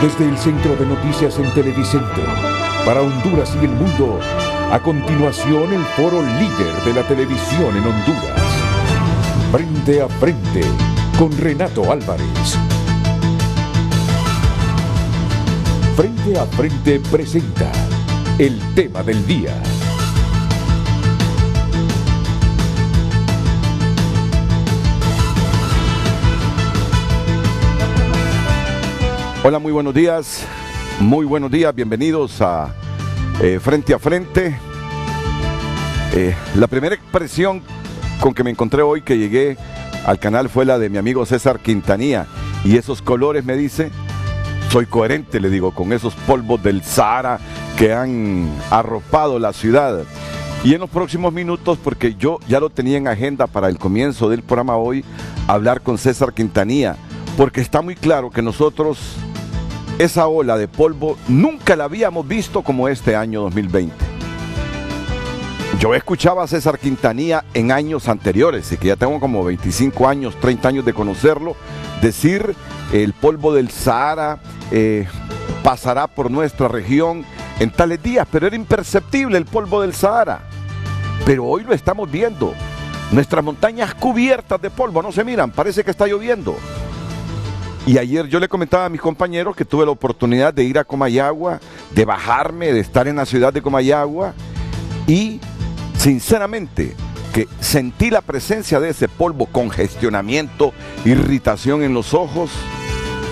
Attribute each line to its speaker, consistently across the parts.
Speaker 1: Desde el Centro de Noticias en Televicentro, para Honduras y el mundo, a continuación el foro líder de la televisión en Honduras. Frente a frente, con Renato Álvarez. Frente a frente presenta el tema del día.
Speaker 2: Hola, muy buenos días, bienvenidos a Frente a Frente. La primera expresión con que me encontré hoy que llegué al canal fue la de mi amigo César Quintanilla, y esos colores, me dice, soy coherente, le digo, con esos polvos del Sahara que han arropado la ciudad. Y en los próximos minutos, porque yo ya lo tenía en agenda para el comienzo del programa hoy, hablar con César Quintanilla, porque está muy claro que nosotros esa ola de polvo nunca la habíamos visto como este año 2020. Yo escuchaba a César Quintanilla en años anteriores, y que ya tengo como 25 años, 30 años de conocerlo, decir el polvo del Sahara pasará por nuestra región en tales días, pero era imperceptible el polvo del Sahara. Pero hoy lo estamos viendo, nuestras montañas cubiertas de polvo, no se miran, parece que está lloviendo. Y ayer yo le comentaba a mis compañeros que tuve la oportunidad de ir a Comayagua, de bajarme, de estar en la ciudad de Comayagua, y sinceramente que sentí la presencia de ese polvo, congestionamiento, irritación en los ojos.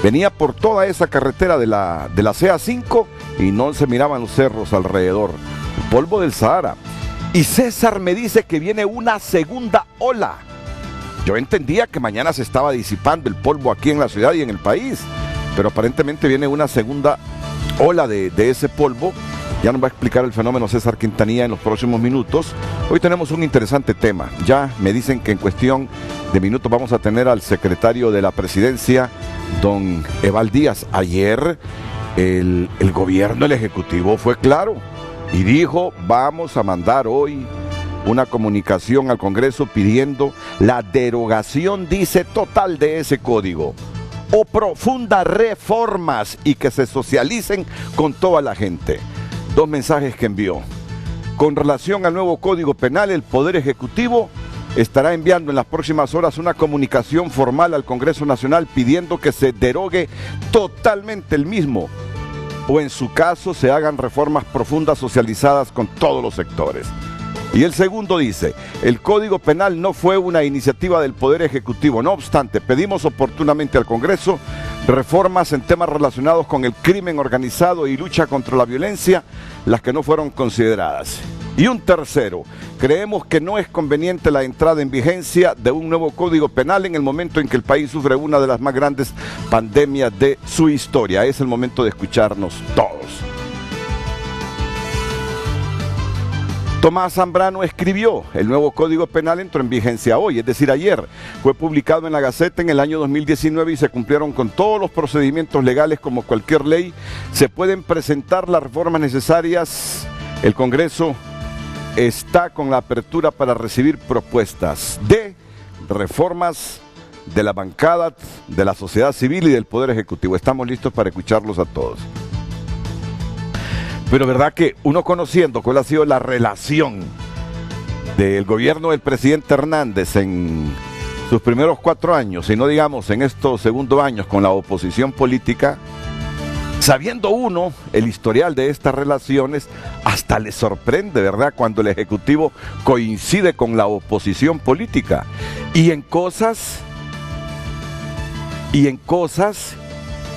Speaker 2: Venía por toda esa carretera de la CA5 y no se miraban los cerros alrededor, el polvo del Sahara. Y César me dice que viene una segunda ola. Yo entendía que mañana se estaba disipando el polvo aquí en la ciudad y en el país, pero aparentemente viene una segunda ola de ese polvo. Ya nos va a explicar el fenómeno César Quintanilla en los próximos minutos. Hoy tenemos un interesante tema. Ya me dicen que en cuestión de minutos vamos a tener al secretario de la presidencia, don Eval Díaz. Ayer el gobierno, el ejecutivo fue claro y dijo: vamos a mandar hoy una comunicación al Congreso pidiendo la derogación, dice, total de ese código, o profundas reformas, y que se socialicen con toda la gente. Dos mensajes que envió. Con relación al nuevo Código Penal, el Poder Ejecutivo estará enviando en las próximas horas una comunicación formal al Congreso Nacional pidiendo que se derogue totalmente el mismo, o en su caso se hagan reformas profundas socializadas con todos los sectores. Y el segundo dice: el Código Penal no fue una iniciativa del Poder Ejecutivo, no obstante, pedimos oportunamente al Congreso reformas en temas relacionados con el crimen organizado y lucha contra la violencia, las que no fueron consideradas. Y un tercero: creemos que no es conveniente la entrada en vigencia de un nuevo Código Penal en el momento en que el país sufre una de las más grandes pandemias de su historia. Es el momento de escucharnos todos. Tomás Zambrano escribió: el nuevo Código Penal entró en vigencia hoy, es decir, ayer. Fue publicado en la Gaceta en el año 2019 y se cumplieron con todos los procedimientos legales como cualquier ley. Se pueden presentar las reformas necesarias. El Congreso está con la apertura para recibir propuestas de reformas de la bancada, de la sociedad civil y del Poder Ejecutivo. Estamos listos para escucharlos a todos. Pero verdad que uno conociendo cuál ha sido la relación del gobierno del presidente Hernández en sus primeros 4 años, y no digamos en estos segundos años con la oposición política, sabiendo uno el historial de estas relaciones, hasta le sorprende, ¿verdad?, cuando el Ejecutivo coincide con la oposición política y en cosas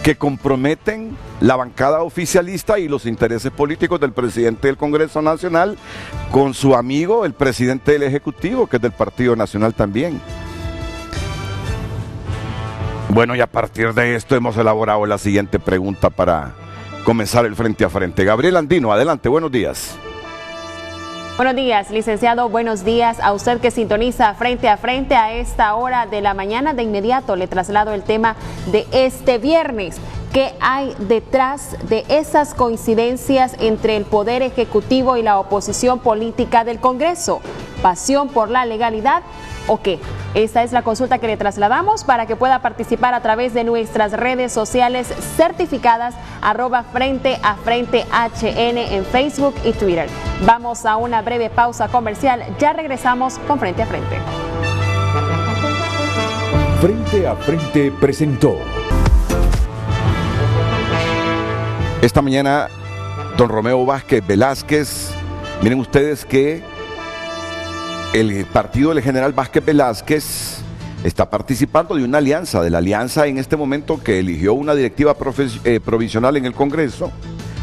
Speaker 2: que comprometen la bancada oficialista y los intereses políticos del presidente del Congreso Nacional con su amigo, el presidente del Ejecutivo, que es del Partido Nacional también. Bueno, y a partir de esto hemos elaborado la siguiente pregunta para comenzar el Frente a Frente. Gabriel Andino, adelante, buenos días.
Speaker 3: Buenos días, licenciado, buenos días a usted que sintoniza Frente a Frente a esta hora de la mañana. De inmediato le traslado el tema de este viernes. ¿Qué hay detrás de esas coincidencias entre el Poder Ejecutivo y la oposición política del Congreso? ¿Pasión por la legalidad o qué? Esta es la consulta que le trasladamos para que pueda participar a través de nuestras redes sociales certificadas @Frente a Frente HN en Facebook y Twitter. Vamos a una breve pausa comercial, ya regresamos con Frente a Frente.
Speaker 1: Frente a Frente presentó.
Speaker 2: Esta mañana, don Romeo Vázquez Velázquez, miren ustedes que el partido del general Vázquez Velázquez está participando de una alianza, de la alianza en este momento que eligió una directiva provisional en el Congreso,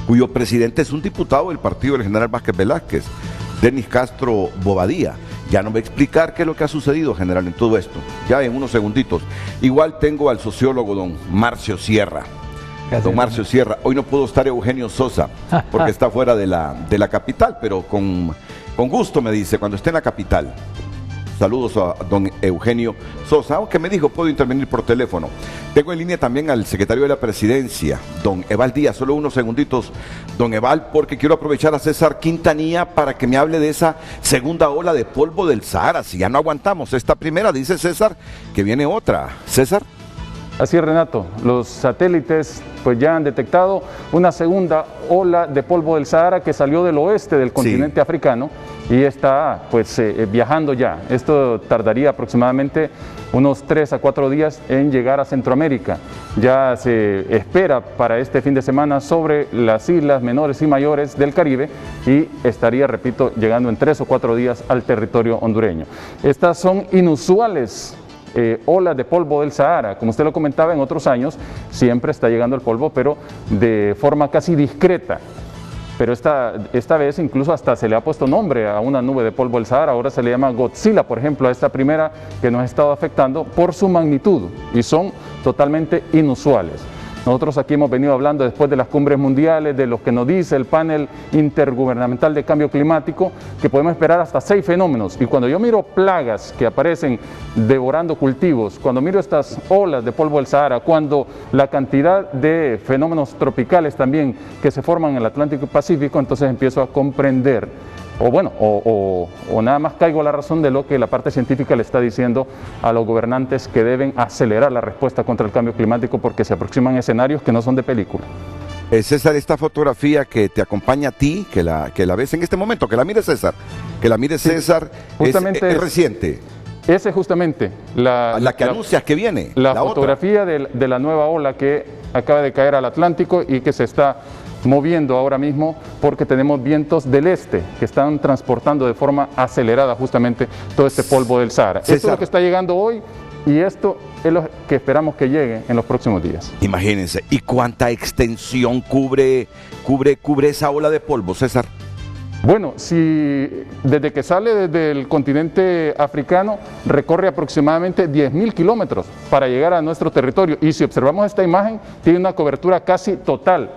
Speaker 2: cuyo presidente es un diputado del partido del general Vázquez Velázquez, Denis Castro Bobadilla. Ya no voy a explicar qué es lo que ha sucedido, general, en todo esto, ya en unos segunditos. Igual tengo al sociólogo don Marcio Sierra. Don Marcio Sierra, hoy no pudo estar Eugenio Sosa porque está fuera de la capital, pero con gusto me dice, cuando esté en la capital. Saludos a don Eugenio Sosa, aunque me dijo puedo intervenir por teléfono. Tengo en línea también al secretario de la Presidencia, don Eval Díaz, solo unos segunditos, don Eval, porque quiero aprovechar a César Quintanilla para que me hable de esa segunda ola de polvo del Sahara. Si ya no aguantamos esta primera, dice César, que viene otra. César.
Speaker 4: Así es, Renato, los satélites pues ya han detectado una segunda ola de polvo del Sahara que salió del oeste del continente africano y está pues viajando ya. Esto tardaría aproximadamente unos 3 a 4 días en llegar a Centroamérica. Ya se espera para este fin de semana sobre las islas menores y mayores del Caribe y estaría, repito, llegando en 3 o 4 días al territorio hondureño. Estas son inusuales olas de polvo del Sahara. Como usted lo comentaba, en otros años siempre está llegando el polvo, pero de forma casi discreta. Pero esta vez incluso hasta se le ha puesto nombre a una nube de polvo del Sahara. Ahora se le llama Godzilla, por ejemplo, a esta primera que nos ha estado afectando por su magnitud y son totalmente inusuales. Nosotros aquí hemos venido hablando después de las cumbres mundiales, de lo que nos dice el panel intergubernamental de cambio climático, que podemos esperar hasta 6 fenómenos. Y cuando yo miro plagas que aparecen devorando cultivos, cuando miro estas olas de polvo del Sahara, cuando la cantidad de fenómenos tropicales también que se forman en el Atlántico y Pacífico, entonces empiezo a comprender o nada más caigo a la razón de lo que la parte científica le está diciendo a los gobernantes, que deben acelerar la respuesta contra el cambio climático porque se aproximan escenarios que no son de película.
Speaker 2: César, esta fotografía que te acompaña a ti, que la ves en este momento, que la mire César, César, justamente es reciente.
Speaker 4: Esa es justamente
Speaker 2: la que anuncias que viene.
Speaker 4: La fotografía de la nueva ola que acaba de caer al Atlántico y que se está moviendo ahora mismo porque tenemos vientos del este que están transportando de forma acelerada justamente todo este polvo del Sahara. Esto es lo que está llegando hoy y esto es lo que esperamos que llegue en los próximos días.
Speaker 2: Imagínense, ¿y cuánta extensión cubre esa ola de polvo, César?
Speaker 4: Bueno, si desde que sale desde el continente africano recorre aproximadamente 10.000 kilómetros para llegar a nuestro territorio y si observamos esta imagen tiene una cobertura casi total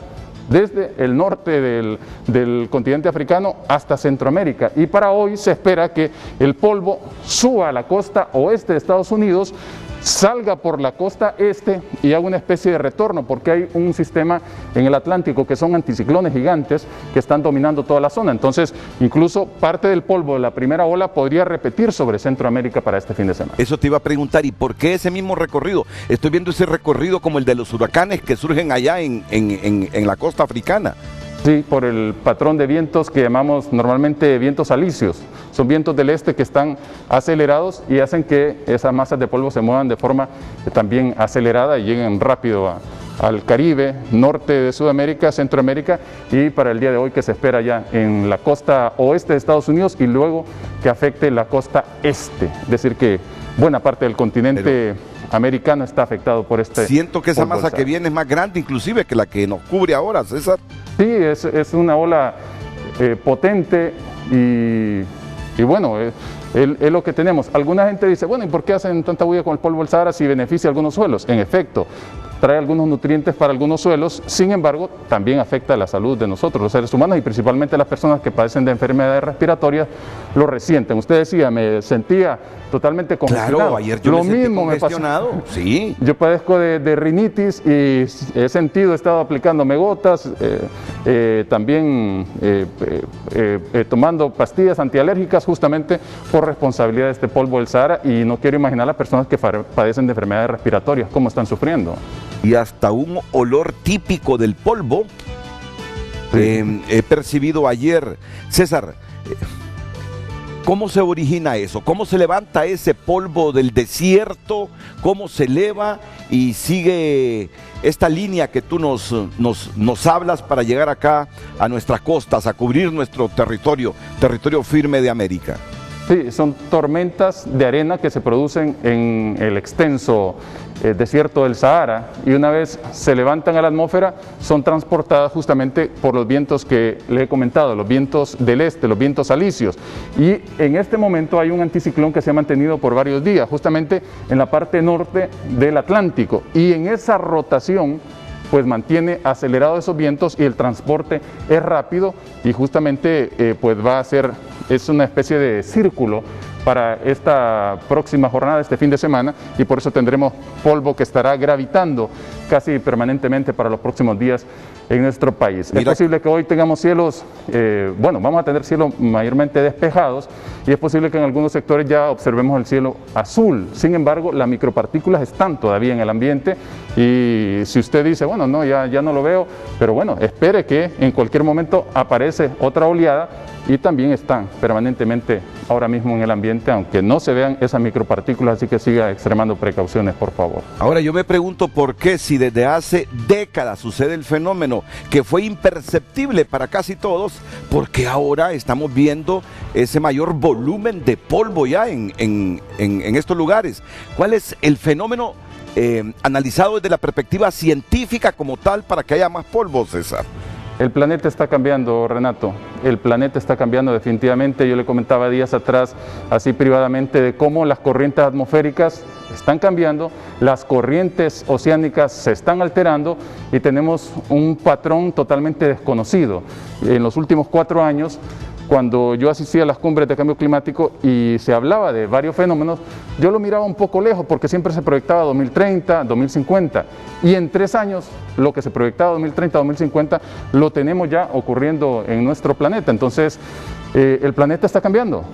Speaker 4: desde el norte del continente africano hasta Centroamérica. Y para hoy se espera que el polvo suba a la costa oeste de Estados Unidos, salga por la costa este y haga una especie de retorno, porque hay un sistema en el Atlántico que son anticiclones gigantes que están dominando toda la zona. Entonces, incluso parte del polvo de la primera ola podría repetir sobre Centroamérica para este fin de semana.
Speaker 2: Eso te iba a preguntar, ¿y por qué ese mismo recorrido? Estoy viendo ese recorrido como el de los huracanes que surgen allá en la costa africana.
Speaker 4: Sí, por el patrón de vientos que llamamos normalmente vientos alisios. Son vientos del este que están acelerados y hacen que esas masas de polvo se muevan de forma también acelerada y lleguen rápido al Caribe, norte de Sudamérica, Centroamérica y para el día de hoy que se espera ya en la costa oeste de Estados Unidos y luego que afecte la costa este. Es decir que buena parte del continente americano está afectado por este.
Speaker 2: Siento que esa masa que viene es más grande inclusive que la que nos cubre ahora, César.
Speaker 4: Sí, es una ola potente y bueno, es lo que tenemos. Alguna gente dice, bueno, ¿y por qué hacen tanta bulla con el polvo del Sahara si beneficia a algunos suelos? En efecto, trae algunos nutrientes para algunos suelos, sin embargo, también afecta la salud de nosotros, los seres humanos, y principalmente las personas que padecen de enfermedades respiratorias lo resienten. Usted decía, me sentía totalmente congestionado.
Speaker 2: Claro, ayer yo
Speaker 4: lo
Speaker 2: me sentí
Speaker 4: mismo
Speaker 2: congestionado.
Speaker 4: me pasó.
Speaker 2: Sí.
Speaker 4: Yo padezco de rinitis y he estado aplicándome gotas, también tomando pastillas antialérgicas justamente por responsabilidad de este polvo del Sahara, y no quiero imaginar las personas que padecen de enfermedades respiratorias, cómo están sufriendo.
Speaker 2: Y hasta un olor típico del polvo he percibido ayer. César, ¿cómo se origina eso? ¿Cómo se levanta ese polvo del desierto? ¿Cómo se eleva y sigue esta línea que tú nos hablas para llegar acá a nuestras costas, a cubrir nuestro territorio firme de América?
Speaker 4: Sí, son tormentas de arena que se producen en el extenso desierto del Sahara, y una vez se levantan a la atmósfera son transportadas justamente por los vientos que le he comentado, los vientos del este, los vientos alisios, y en este momento hay un anticiclón que se ha mantenido por varios días justamente en la parte norte del Atlántico, y en esa rotación pues mantiene acelerados esos vientos y el transporte es rápido, y justamente pues es una especie de círculo para esta próxima jornada, este fin de semana, y por eso tendremos polvo que estará gravitando casi permanentemente para los próximos días en nuestro país. Es posible que hoy tengamos cielos, vamos a tener cielos mayormente despejados, y es posible que en algunos sectores ya observemos el cielo azul. Sin embargo, las micropartículas están todavía en el ambiente, y si usted dice, bueno, no, ya no lo veo, pero bueno, espere que en cualquier momento aparece otra oleada, y también están permanentemente ahora mismo en el ambiente, aunque no se vean esas micropartículas, así que siga extremando precauciones, por favor.
Speaker 2: Ahora yo me pregunto por qué, si desde hace décadas sucede el fenómeno que fue imperceptible para casi todos, ¿por qué ahora estamos viendo ese mayor volumen de polvo ya en estos lugares? ¿Cuál es el fenómeno analizado desde la perspectiva científica como tal para que haya más polvo, César?
Speaker 4: El planeta está cambiando, Renato, el planeta está cambiando definitivamente. Yo le comentaba días atrás, así privadamente, de cómo las corrientes atmosféricas están cambiando, las corrientes oceánicas se están alterando, y tenemos un patrón totalmente desconocido. En los últimos 4 años, cuando yo asistía a las cumbres de cambio climático y se hablaba de varios fenómenos, yo lo miraba un poco lejos porque siempre se proyectaba 2030, 2050, y en 3 años lo que se proyectaba 2030, 2050 lo tenemos ya ocurriendo en nuestro planeta. Entonces el planeta está cambiando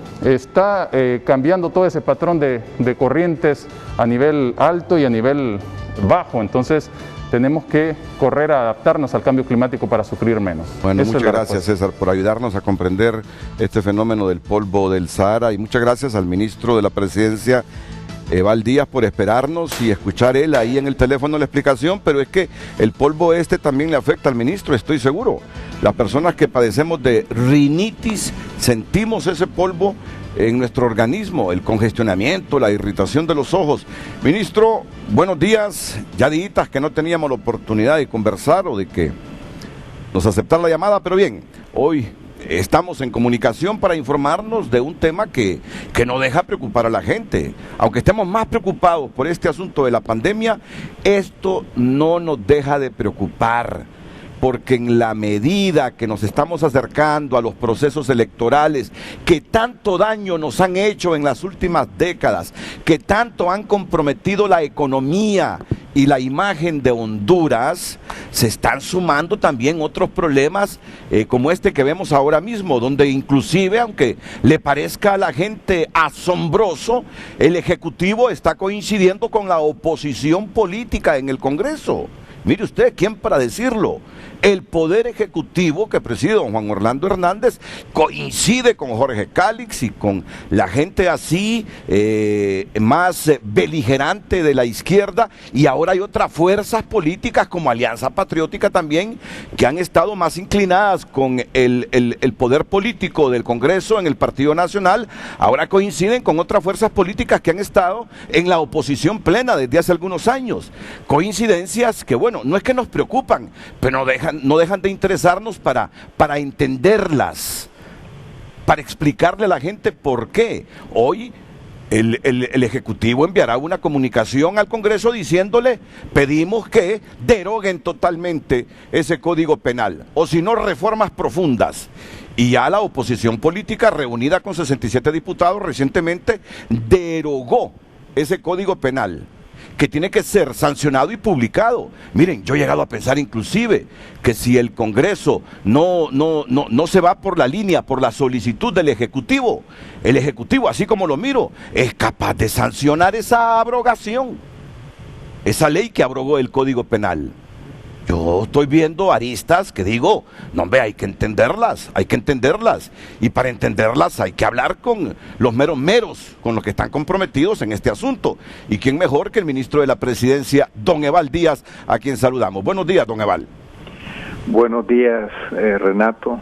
Speaker 4: todo ese patrón de corrientes a nivel alto y a nivel bajo. Entonces tenemos que correr a adaptarnos al cambio climático para sufrir menos.
Speaker 2: Bueno, muchas gracias, César, por ayudarnos a comprender este fenómeno del polvo del Sahara, y muchas gracias al ministro de la Presidencia, Eval Díaz, por esperarnos y escuchar él ahí en el teléfono la explicación. Pero es que el polvo también le afecta al ministro, estoy seguro. Las personas que padecemos de rinitis sentimos ese polvo en nuestro organismo, el congestionamiento, la irritación de los ojos. Ministro, buenos días. Ya días que no teníamos la oportunidad de conversar o de que nos aceptara la llamada, pero bien, hoy estamos en comunicación para informarnos de un tema que no deja preocupar a la gente. Aunque estemos más preocupados por este asunto de la pandemia, esto no nos deja de preocupar, porque en la medida que nos estamos acercando a los procesos electorales que tanto daño nos han hecho en las últimas décadas, que tanto han comprometido la economía y la imagen de Honduras, se están sumando también otros problemas como este que vemos ahora mismo, donde inclusive, aunque le parezca a la gente asombroso, el Ejecutivo está coincidiendo con la oposición política en el Congreso. Mire usted, ¿quién para decirlo? El Poder Ejecutivo que preside don Juan Orlando Hernández coincide con Jorge Cálix y con la gente así más beligerante de la izquierda, y ahora hay otras fuerzas políticas como Alianza Patriótica también, que han estado más inclinadas con el poder político del Congreso en el Partido Nacional. Ahora coinciden con otras fuerzas políticas que han estado en la oposición plena desde hace algunos años. Coincidencias que, bueno, no es que nos preocupan, pero no dejan de interesarnos para entenderlas, para explicarle a la gente por qué. Hoy el Ejecutivo enviará una comunicación al Congreso diciéndole, pedimos que deroguen totalmente ese Código Penal, o si no, reformas profundas. Y ya la oposición política, reunida con 67 diputados, recientemente derogó ese Código Penal, que tiene que ser sancionado y publicado. Miren, yo he llegado a pensar inclusive que si el Congreso no se va por la línea, por la solicitud del Ejecutivo, el Ejecutivo, así como lo miro, es capaz de sancionar esa abrogación, esa ley que abrogó el Código Penal. Yo estoy viendo aristas que digo, no, hombre, hay que entenderlas, y para entenderlas hay que hablar con los meros, con los que están comprometidos en este asunto. ¿Y quién mejor que el ministro de la Presidencia, don Eval Díaz, a quien saludamos? Buenos días, don Eval.
Speaker 5: Buenos días, Renato,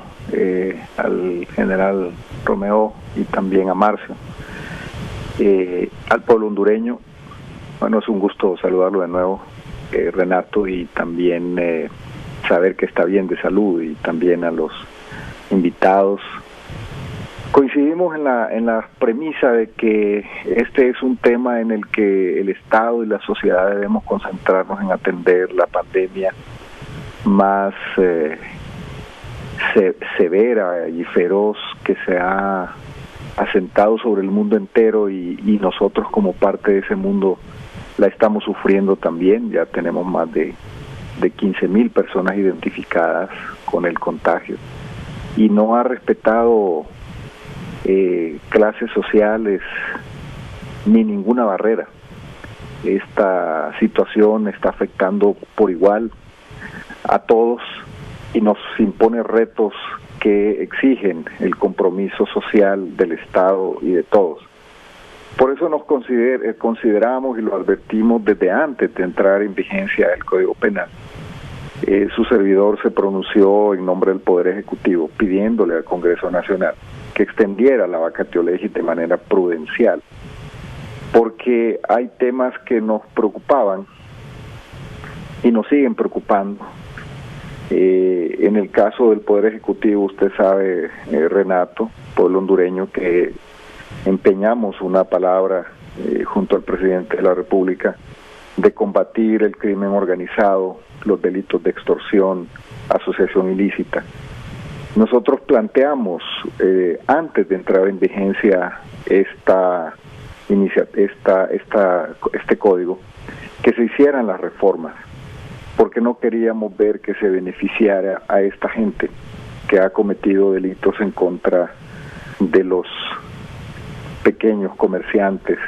Speaker 5: al general Romeo y también a Marcio, al pueblo hondureño. Bueno, es un gusto saludarlo de nuevo, Renato, y también saber que está bien de salud, y también a los invitados. Coincidimos en la premisa de que este es un tema en el que el Estado y la sociedad debemos concentrarnos en atender la pandemia más severa y feroz que se ha asentado sobre el mundo entero, y nosotros como parte de ese mundo la estamos sufriendo también. Ya tenemos más de 15,000 personas identificadas con el contagio, y no ha respetado clases sociales ni ninguna barrera. Esta situación está afectando por igual a todos y nos impone retos que exigen el compromiso social del Estado y de todos. Por eso nos consideramos y lo advertimos desde antes de entrar en vigencia el Código Penal. Su servidor se pronunció en nombre del Poder Ejecutivo pidiéndole al Congreso Nacional que extendiera la vacatio legis de manera prudencial, porque hay temas que nos preocupaban y nos siguen preocupando. En el caso del Poder Ejecutivo, usted sabe, Renato, pueblo hondureño, que empeñamos una palabra junto al presidente de la República de combatir el crimen organizado, los delitos de extorsión, asociación ilícita. Nosotros planteamos, antes de entrar en vigencia este código, que se hicieran las reformas, porque no queríamos ver que se beneficiara a esta gente que ha cometido delitos en contra de los pequeños comerciantes.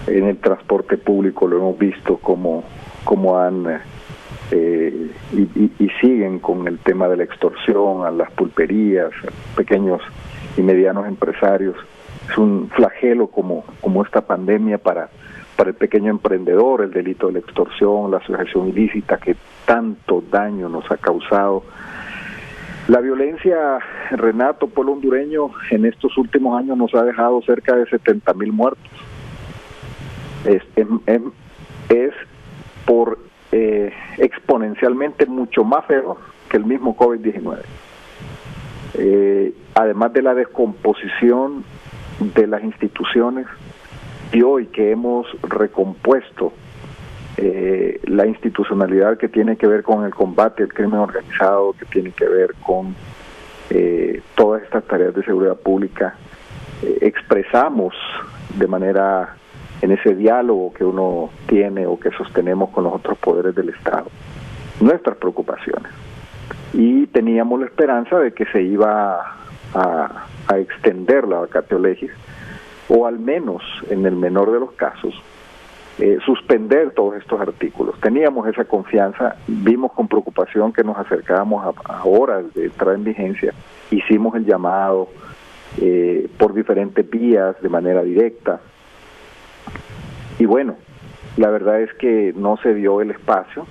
Speaker 5: En el transporte público lo hemos visto como han y siguen con el tema de la extorsión a las pulperías, a pequeños y medianos empresarios. Es un flagelo como esta pandemia para el pequeño emprendedor, el delito de la extorsión, la asociación ilícita que tanto daño nos ha causado. La violencia, Renato, pueblo hondureño, en estos últimos años nos ha dejado cerca de 70,000 muertos. Es por exponencialmente mucho más feo que el mismo COVID-19. Además de la descomposición de las instituciones, y hoy que hemos recompuesto la institucionalidad que tiene que ver con el combate al crimen organizado, que tiene que ver con todas estas tareas de seguridad pública, expresamos de manera, en ese diálogo que uno tiene o que sostenemos con los otros poderes del Estado, nuestras preocupaciones. Y teníamos la esperanza de que se iba a extender la vacatio legis, o al menos, en el menor de los casos, suspender todos estos artículos. Teníamos esa confianza, vimos con preocupación que nos acercábamos a horas de entrar en vigencia, hicimos el llamado por diferentes vías, de manera directa, y bueno, la verdad es que no se dio el espacio.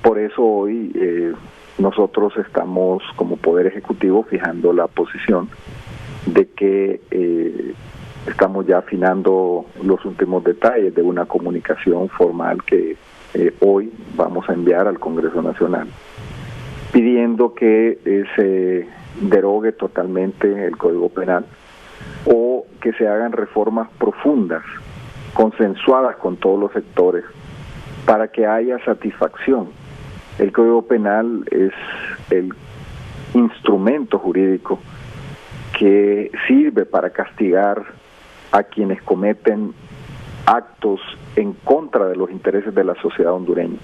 Speaker 5: Por eso hoy nosotros estamos como Poder Ejecutivo fijando la posición de que estamos ya afinando los últimos detalles de una comunicación formal que hoy vamos a enviar al Congreso Nacional, pidiendo que se derogue totalmente el Código Penal, o que se hagan reformas profundas, consensuadas con todos los sectores, para que haya satisfacción. El Código Penal es el instrumento jurídico que sirve para castigar a quienes cometen actos en contra de los intereses de la sociedad hondureña.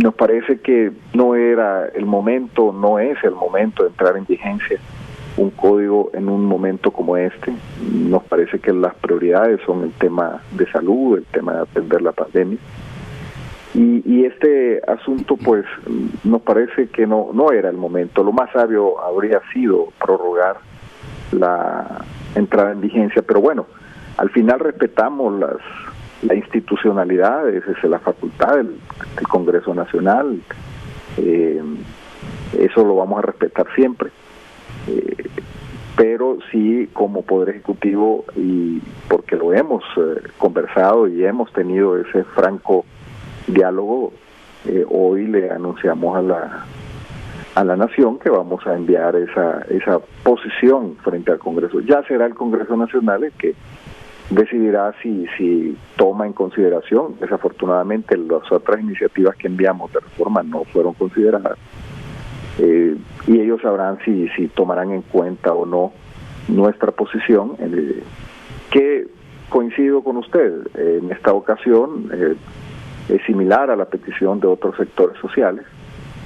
Speaker 5: Nos parece que no era el momento, no es el momento de entrar en vigencia un código en un momento como este. Nos parece que las prioridades son el tema de salud, el tema de atender la pandemia. Y este asunto, pues, nos parece que no era el momento. Lo más sabio habría sido prorrogar la entrada en vigencia, pero bueno, al final respetamos la institucionalidad, esa es la facultad del Congreso Nacional, eso lo vamos a respetar siempre, pero sí como Poder Ejecutivo, y porque lo hemos conversado y hemos tenido ese franco diálogo, hoy le anunciamos a la Nación que vamos a enviar esa posición frente al Congreso. Ya será el Congreso Nacional el que decidirá si toma en consideración. Desafortunadamente las otras iniciativas que enviamos de reforma no fueron consideradas, y ellos sabrán si tomarán en cuenta o no nuestra posición, que coincido con usted, en esta ocasión es similar a la petición de otros sectores sociales,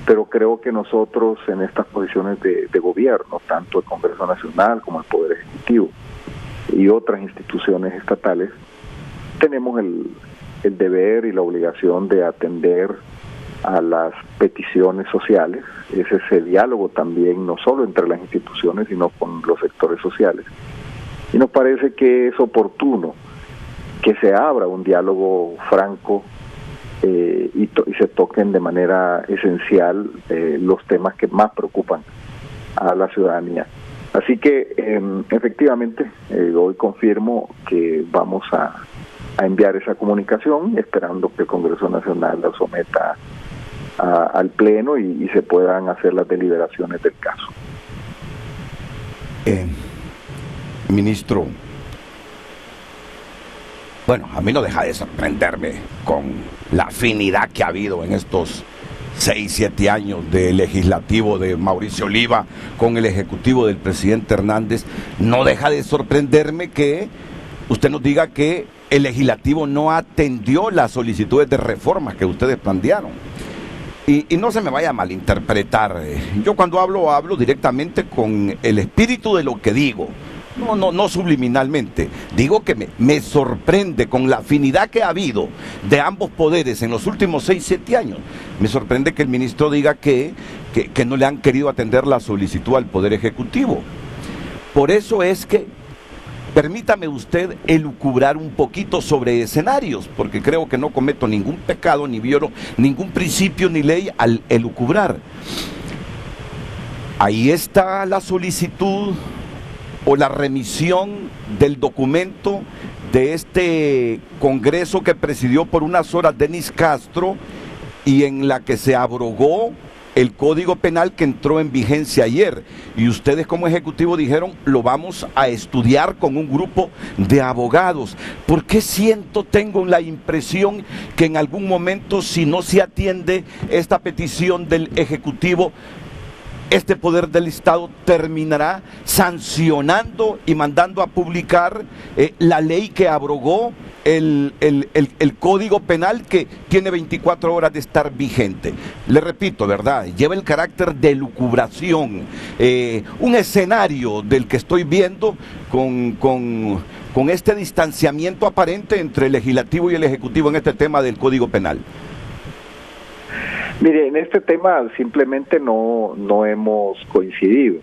Speaker 5: pero creo que nosotros en estas posiciones de gobierno, tanto el Congreso Nacional como el Poder Ejecutivo y otras instituciones estatales, tenemos el deber y la obligación de atender a las peticiones sociales. Es ese diálogo también, no solo entre las instituciones, sino con los sectores sociales. Y nos parece que es oportuno que se abra un diálogo franco y se toquen de manera esencial los temas que más preocupan a la ciudadanía. Así que efectivamente hoy confirmo que vamos a enviar esa comunicación, esperando que el Congreso Nacional la someta al Pleno y se puedan hacer las deliberaciones del caso.
Speaker 2: Ministro, bueno, a mí no deja de sorprenderme con la afinidad que ha habido en estos 6, 7 años del legislativo de Mauricio Oliva con el ejecutivo del presidente Hernández. No deja de sorprenderme que usted nos diga que el legislativo no atendió las solicitudes de reformas que ustedes plantearon. Y no se me vaya a malinterpretar. Yo cuando hablo directamente con el espíritu de lo que digo. No subliminalmente. Digo que me sorprende con la afinidad que ha habido de ambos poderes en los últimos 6, 7 años. Me sorprende que el ministro diga que no le han querido atender la solicitud al Poder Ejecutivo. Por eso es que, permítame usted elucubrar un poquito sobre escenarios, porque creo que no cometo ningún pecado, ni violo ningún principio ni ley al elucubrar. Ahí está la solicitud o la remisión del documento de este Congreso que presidió por unas horas Denis Castro y en la que se abrogó el Código Penal que entró en vigencia ayer. Y ustedes como Ejecutivo dijeron, lo vamos a estudiar con un grupo de abogados. ¿Por qué tengo la impresión que en algún momento, si no se atiende esta petición del Ejecutivo, este poder del Estado terminará sancionando y mandando a publicar la ley que abrogó el Código Penal, que tiene 24 horas de estar vigente? Le repito, ¿verdad? Lleva el carácter de lucubración, un escenario del que estoy viendo con este distanciamiento aparente entre el Legislativo y el Ejecutivo en este tema del Código Penal.
Speaker 5: Mire, en este tema simplemente no hemos coincidido,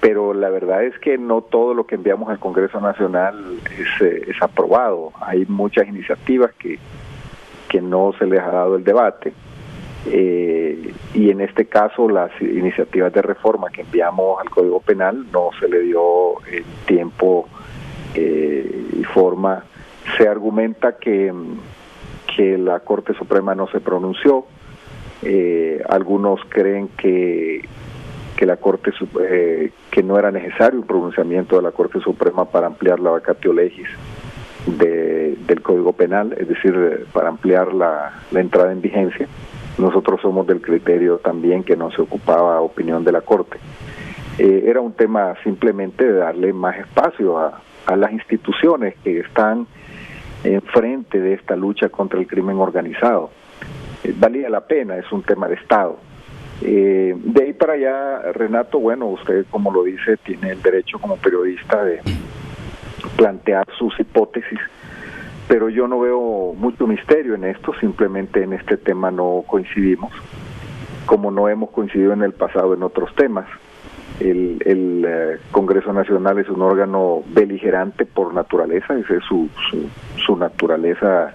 Speaker 5: pero la verdad es que no todo lo que enviamos al Congreso Nacional es aprobado. Hay muchas iniciativas que no se les ha dado el debate, y en este caso las iniciativas de reforma que enviamos al Código Penal no se le dio el tiempo y forma. Se argumenta que la Corte Suprema no se pronunció. Algunos creen que que no era necesario un pronunciamiento de la Corte Suprema para ampliar la vacatio legis del Código Penal, es decir, para ampliar la entrada en vigencia. Nosotros somos del criterio también que no se ocupaba opinión de la Corte. Era un tema simplemente de darle más espacio a las instituciones que están enfrente de esta lucha contra el crimen organizado. Valía la pena, es un tema de Estado. De ahí para allá, Renato, bueno, usted, como lo dice, tiene el derecho como periodista de plantear sus hipótesis, pero yo no veo mucho misterio en esto, simplemente en este tema no coincidimos, como no hemos coincidido en el pasado en otros temas. El Congreso Nacional es un órgano beligerante por naturaleza, esa es su naturaleza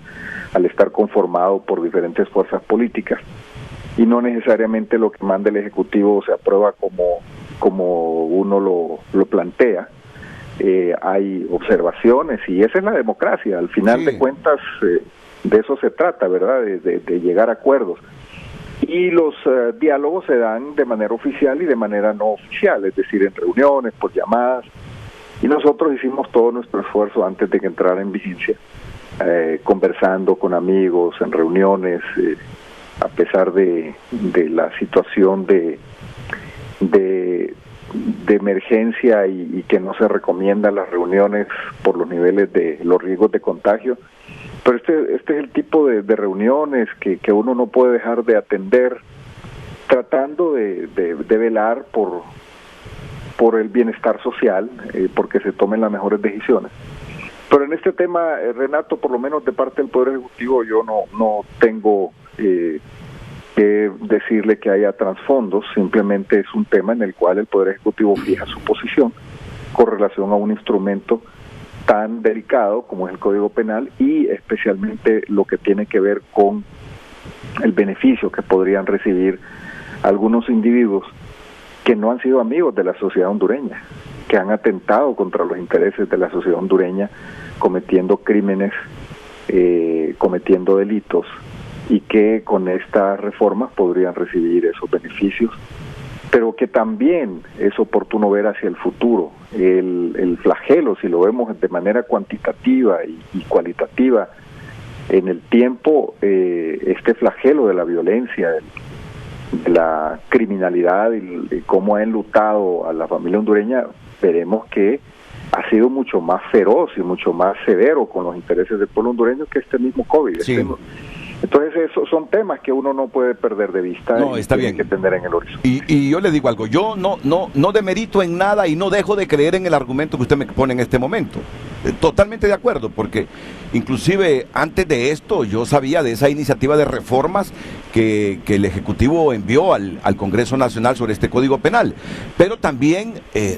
Speaker 5: al estar conformado por diferentes fuerzas políticas, y no necesariamente lo que manda el Ejecutivo se aprueba como uno lo plantea. Hay observaciones y esa es la democracia, al final de cuentas de eso se trata, ¿verdad? De llegar a acuerdos. Y los diálogos se dan de manera oficial y de manera no oficial, es decir, en reuniones, por llamadas, y nosotros hicimos todo nuestro esfuerzo antes de que entrara en vigencia, conversando con amigos, en reuniones, a pesar de la situación de emergencia y que no se recomiendan las reuniones por los niveles de los riesgos de contagio. Pero este es el tipo de reuniones que uno no puede dejar de atender, tratando de velar por el bienestar social, porque se tomen las mejores decisiones. Pero en este tema, Renato, por lo menos de parte del Poder Ejecutivo, yo no tengo que decirle que haya trasfondos, simplemente es un tema en el cual el Poder Ejecutivo fija su posición con relación a un instrumento tan delicado como es el Código Penal, y especialmente lo que tiene que ver con el beneficio que podrían recibir algunos individuos que no han sido amigos de la sociedad hondureña, que han atentado contra los intereses de la sociedad hondureña, cometiendo crímenes, cometiendo delitos, y que con estas reformas podrían recibir esos beneficios, pero que también es oportuno ver hacia el futuro. El flagelo, si lo vemos de manera cuantitativa y cualitativa en el tiempo, este flagelo de la violencia, de la criminalidad y cómo ha enlutado a la familia hondureña, veremos que ha sido mucho más feroz y mucho más severo con los intereses del pueblo hondureño que este mismo COVID.
Speaker 2: Sí.
Speaker 5: Entonces esos son temas que uno no puede perder de vista,
Speaker 2: no, está bien,
Speaker 5: que tener en el horizonte.
Speaker 2: Y yo le digo algo, yo no demerito en nada y no dejo de creer en el argumento que usted me pone en este momento. Totalmente de acuerdo, porque inclusive antes de esto yo sabía de esa iniciativa de reformas que el Ejecutivo envió al Congreso Nacional sobre este Código Penal, pero también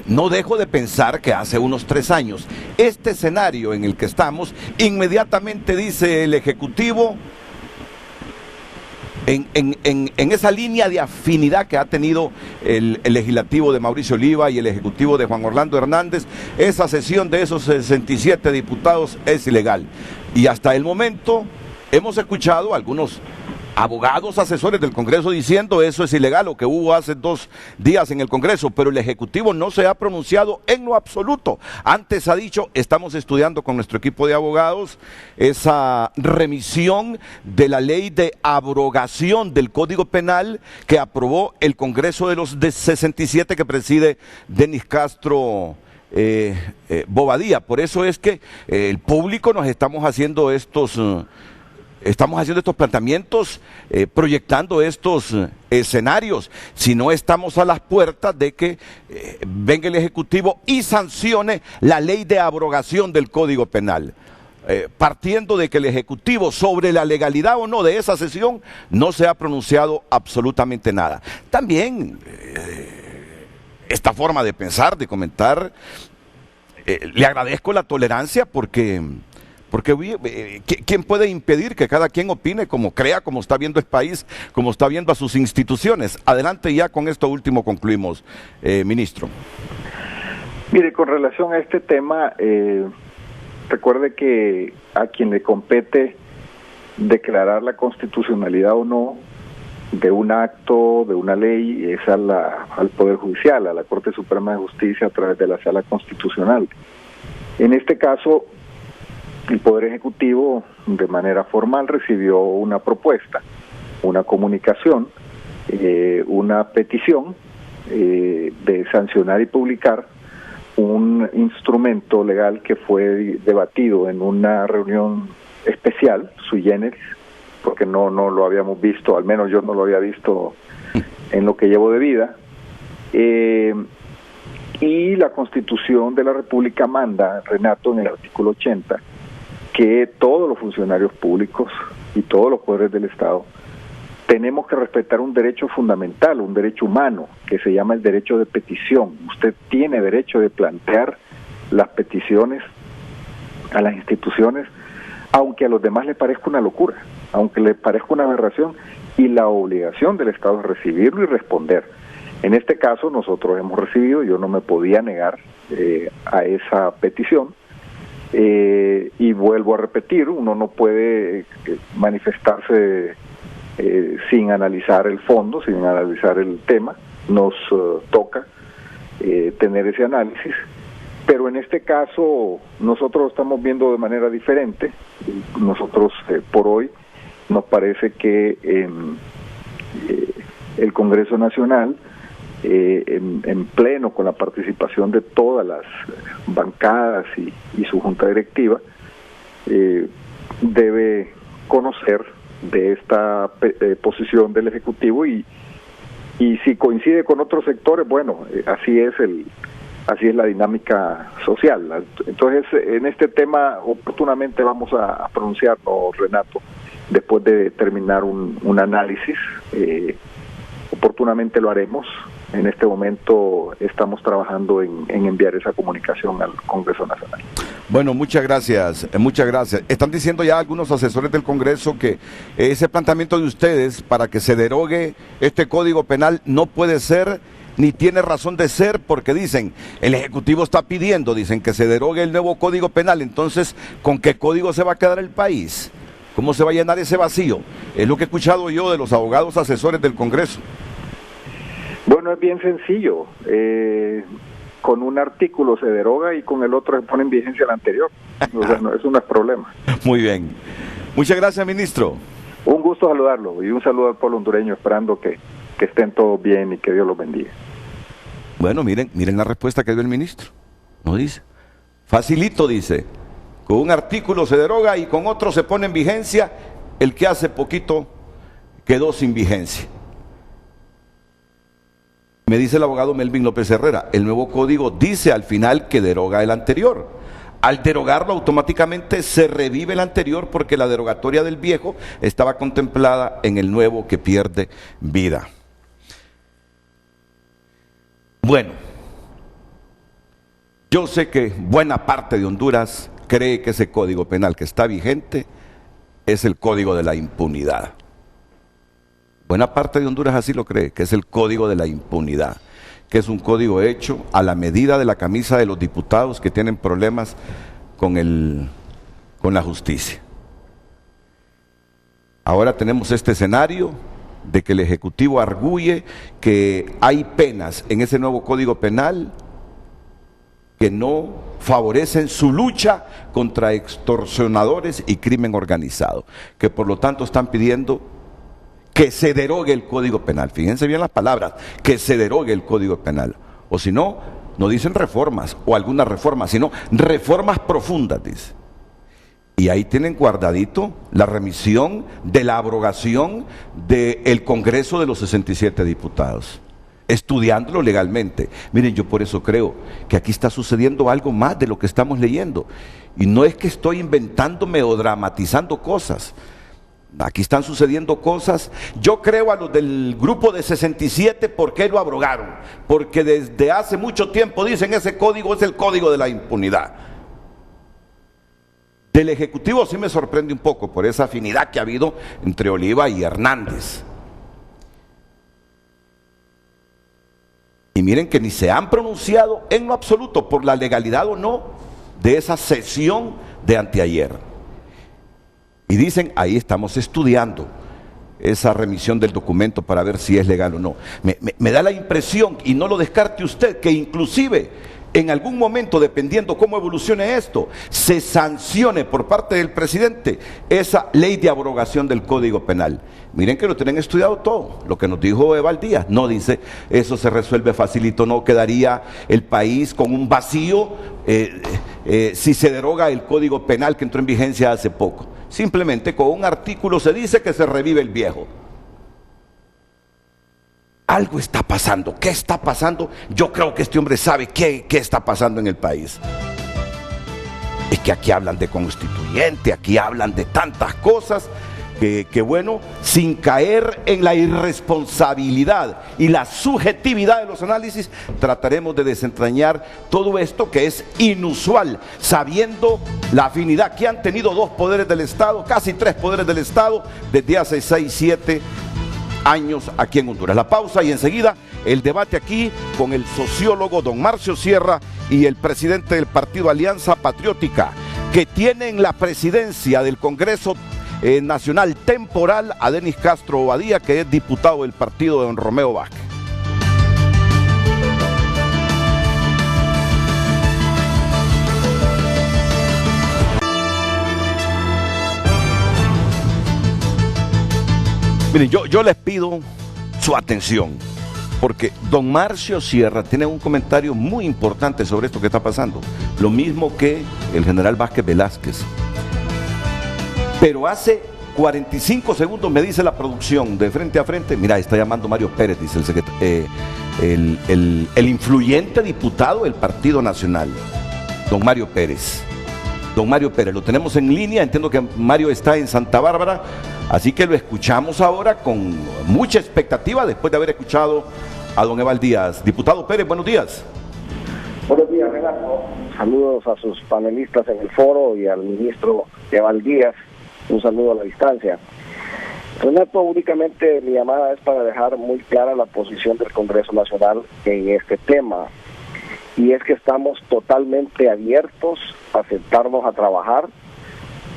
Speaker 2: no dejo de pensar que hace unos 3 años este escenario en el que estamos, inmediatamente dice el Ejecutivo, en esa línea de afinidad que ha tenido el legislativo de Mauricio Oliva y el ejecutivo de Juan Orlando Hernández, esa sesión de esos 67 diputados es ilegal. Y hasta el momento hemos escuchado a algunos abogados asesores del Congreso diciendo eso es ilegal, lo que hubo hace 2 días en el Congreso, pero el Ejecutivo no se ha pronunciado en lo absoluto. Antes ha dicho, estamos estudiando con nuestro equipo de abogados esa remisión de la ley de abrogación del Código Penal que aprobó el Congreso de los 67 que preside Denis Castro Bobadilla. Por eso es que el público nos estamos haciendo estos planteamientos, proyectando estos escenarios, si no estamos a las puertas de que venga el Ejecutivo y sancione la ley de abrogación del Código Penal. Partiendo de que el Ejecutivo sobre la legalidad o no de esa sesión no se ha pronunciado absolutamente nada. También esta forma de pensar, de comentar, le agradezco la tolerancia porque ¿quién puede impedir que cada quien opine como crea, como está viendo el país, como está viendo a sus instituciones? Adelante, ya con esto último concluimos, ministro.
Speaker 5: Mire, con relación a este tema, recuerde que a quien le compete declarar la constitucionalidad o no de un acto, de una ley, es al Poder Judicial, a la Corte Suprema de Justicia a través de la Sala Constitucional. En este caso, el Poder Ejecutivo de manera formal recibió una propuesta, una comunicación, una petición de sancionar y publicar un instrumento legal que fue debatido en una reunión especial, sui generis, porque no lo habíamos visto, al menos yo no lo había visto en lo que llevo de vida, y la Constitución de la República manda, Renato, en el artículo 80, que todos los funcionarios públicos y todos los poderes del Estado tenemos que respetar un derecho fundamental, un derecho humano, que se llama el derecho de petición. Usted tiene derecho de plantear las peticiones a las instituciones, aunque a los demás le parezca una locura, aunque le parezca una aberración, y la obligación del Estado es recibirlo y responder. En este caso nosotros hemos recibido, yo no me podía negar a esa petición, y vuelvo a repetir, uno no puede manifestarse sin analizar el fondo, sin analizar el tema. Nos toca tener ese análisis, pero en este caso nosotros lo estamos viendo de manera diferente. Nosotros por hoy nos parece que el Congreso Nacional, en pleno, con la participación de todas las bancadas y su junta directiva, debe conocer de esta posición del Ejecutivo, y si coincide con otros sectores, bueno, así es la dinámica social. Entonces, en este tema oportunamente vamos a pronunciarnos, Renato, después de terminar un análisis. Oportunamente lo haremos. En este momento estamos trabajando en enviar esa comunicación al Congreso Nacional.
Speaker 2: Bueno, muchas gracias, muchas gracias. Están diciendo ya algunos asesores del Congreso que ese planteamiento de ustedes para que se derogue este Código Penal no puede ser ni tiene razón de ser, porque dicen, el Ejecutivo está pidiendo, dicen, que se derogue el nuevo Código Penal. Entonces, ¿con qué código se va a quedar el país? ¿Cómo se va a llenar ese vacío? Es lo que he escuchado yo de los abogados asesores del Congreso.
Speaker 5: Bueno, es bien sencillo. Con un artículo se deroga y con el otro se pone en vigencia el anterior. O sea, eso no es problema.
Speaker 2: Muy bien. Muchas gracias, ministro.
Speaker 5: Un gusto saludarlo y un saludo al pueblo hondureño, esperando que estén todos bien y que Dios los bendiga.
Speaker 2: Bueno, miren la respuesta que dio el ministro. No dice. Facilito, dice. Con un artículo se deroga y con otro se pone en vigencia el que hace poquito quedó sin vigencia. Me dice el abogado Melvin López Herrera, el nuevo código dice al final que deroga el anterior. Al derogarlo automáticamente se revive el anterior, porque la derogatoria del viejo estaba contemplada en el nuevo que pierde vida. Bueno, yo sé que buena parte de Honduras cree que ese Código Penal que está vigente es el Código de la Impunidad. Buena parte de Honduras así lo cree, que es el Código de la Impunidad, que es un código hecho a la medida de la camisa de los diputados que tienen problemas con la justicia. Ahora tenemos este escenario de que el Ejecutivo arguye que hay penas en ese nuevo Código Penal que no favorecen su lucha contra extorsionadores y crimen organizado, que por lo tanto están pidiendo que se derogue el Código Penal. Fíjense bien las palabras, que se derogue el Código Penal. O si no, no dicen reformas o algunas reformas, sino reformas profundas, dice. Y ahí tienen guardadito la remisión de la abrogación del Congreso de los 67 diputados, estudiándolo legalmente. Miren, yo por eso creo que aquí está sucediendo algo más de lo que estamos leyendo. Y no es que estoy inventándome o dramatizando cosas. Aquí están sucediendo cosas. Yo creo a los del grupo de 67, ¿por qué lo abrogaron? Porque desde hace mucho tiempo dicen ese código es el código de la impunidad. Del Ejecutivo sí me sorprende un poco por esa afinidad que ha habido entre Oliva y Hernández. Y miren que ni se han pronunciado en lo absoluto por la legalidad o no de esa sesión de anteayer. Y dicen, ahí estamos estudiando. esa remisión del documento para ver si es legal o no. Me da la impresión, y no lo descarte usted, que inclusive en algún momento, dependiendo cómo evolucione esto, se sancione por parte del presidente esa ley de abrogación del Código Penal. Miren que lo tienen estudiado todo, lo que nos dijo Eval Díaz, no dice, eso se resuelve facilito, no quedaría el país con un vacío si se deroga el Código Penal que entró en vigencia hace poco. Simplemente con un artículo se dice que se revive el viejo. Algo está pasando. ¿Qué está pasando? Yo creo que este hombre sabe qué está pasando en el país. Es que aquí hablan de constituyente, aquí hablan de tantas cosas que bueno, sin caer en la irresponsabilidad y la subjetividad de los análisis, trataremos de desentrañar todo esto que es inusual, sabiendo la afinidad que han tenido dos poderes del Estado, casi tres poderes del Estado, desde hace 6, 7 años aquí en Honduras. La pausa y enseguida el debate aquí con el sociólogo don Marcio Sierra y el presidente del partido Alianza Patriótica, que tienen la presidencia del Congreso Nacional temporal a Denis Castro Obadía, que es diputado del partido de don Romeo Vázquez. Miren, yo les pido su atención, porque don Marcio Sierra tiene un comentario muy importante sobre esto que está pasando, lo mismo que el general Vázquez Velázquez. Pero hace 45 segundos me dice la producción de Frente a Frente, mira, está llamando Mario Pérez, dice el influyente diputado del Partido Nacional, don Mario Pérez. Don Mario Pérez, lo tenemos en línea, entiendo que Mario está en Santa Bárbara, así que lo escuchamos ahora con mucha expectativa después de haber escuchado a don Eval Díaz. Diputado Pérez, buenos días.
Speaker 6: Buenos días, Renato. Saludos a sus panelistas en el foro y al ministro Eval Díaz. Un saludo a la distancia. Renato, únicamente mi llamada es para dejar muy clara la posición del Congreso Nacional en este tema. Y es que estamos totalmente abiertos a sentarnos a trabajar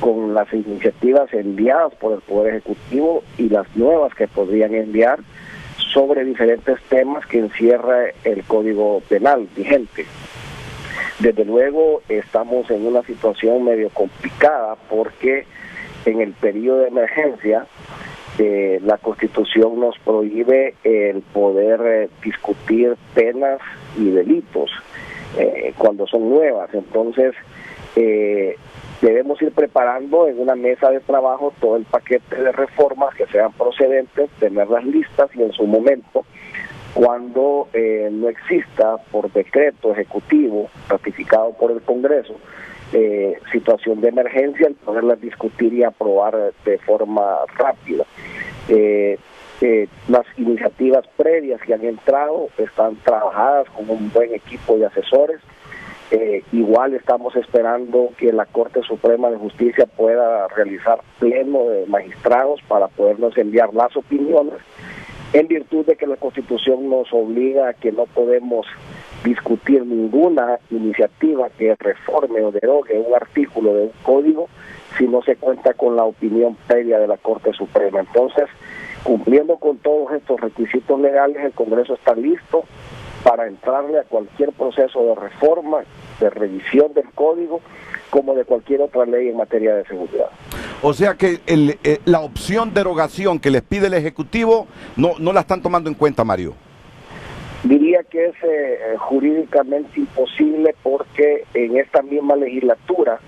Speaker 6: con las iniciativas enviadas por el Poder Ejecutivo y las nuevas que podrían enviar sobre diferentes temas que encierra el Código Penal vigente. Desde luego estamos en una situación medio complicada porque en el periodo de emergencia la Constitución nos prohíbe el poder discutir penas y delitos cuando son nuevas. Entonces debemos ir preparando en una mesa de trabajo todo el paquete de reformas que sean procedentes, tenerlas listas y en su momento, cuando no exista por decreto ejecutivo ratificado por el Congreso situación de emergencia, el poderlas discutir y aprobar de forma rápida. Las iniciativas previas que han entrado están trabajadas con un buen equipo de asesores. Igual estamos esperando que la Corte Suprema de Justicia pueda realizar pleno de magistrados para podernos enviar las opiniones, en virtud de que la Constitución nos obliga a que no podemos discutir ninguna iniciativa que reforme o derogue un artículo de un código si no se cuenta con la opinión previa de la Corte Suprema. Entonces, cumpliendo con todos estos requisitos legales, el Congreso está listo para entrarle a cualquier proceso de reforma, de revisión del código, como de cualquier otra ley en materia de seguridad.
Speaker 2: O sea que la opción derogación que les pide el Ejecutivo no la están tomando en cuenta, Mario.
Speaker 6: Diría que es jurídicamente imposible porque en esta misma legislatura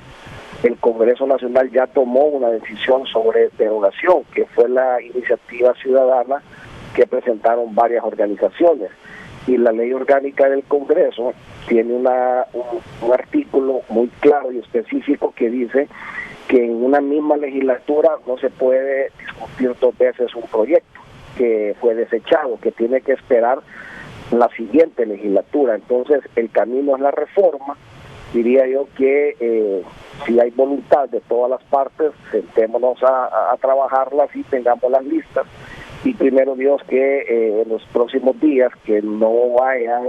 Speaker 6: el Congreso Nacional ya tomó una decisión sobre derogación, que fue la iniciativa ciudadana que presentaron varias organizaciones. Y la ley orgánica del Congreso tiene un artículo muy claro y específico que dice que en una misma legislatura no se puede discutir dos veces un proyecto que fue desechado, que tiene que esperar la siguiente legislatura. Entonces el camino es la reforma. Diría yo que si hay voluntad de todas las partes, sentémonos a trabajarlas y tengamos las listas. Y primero Dios que en los próximos días que no haya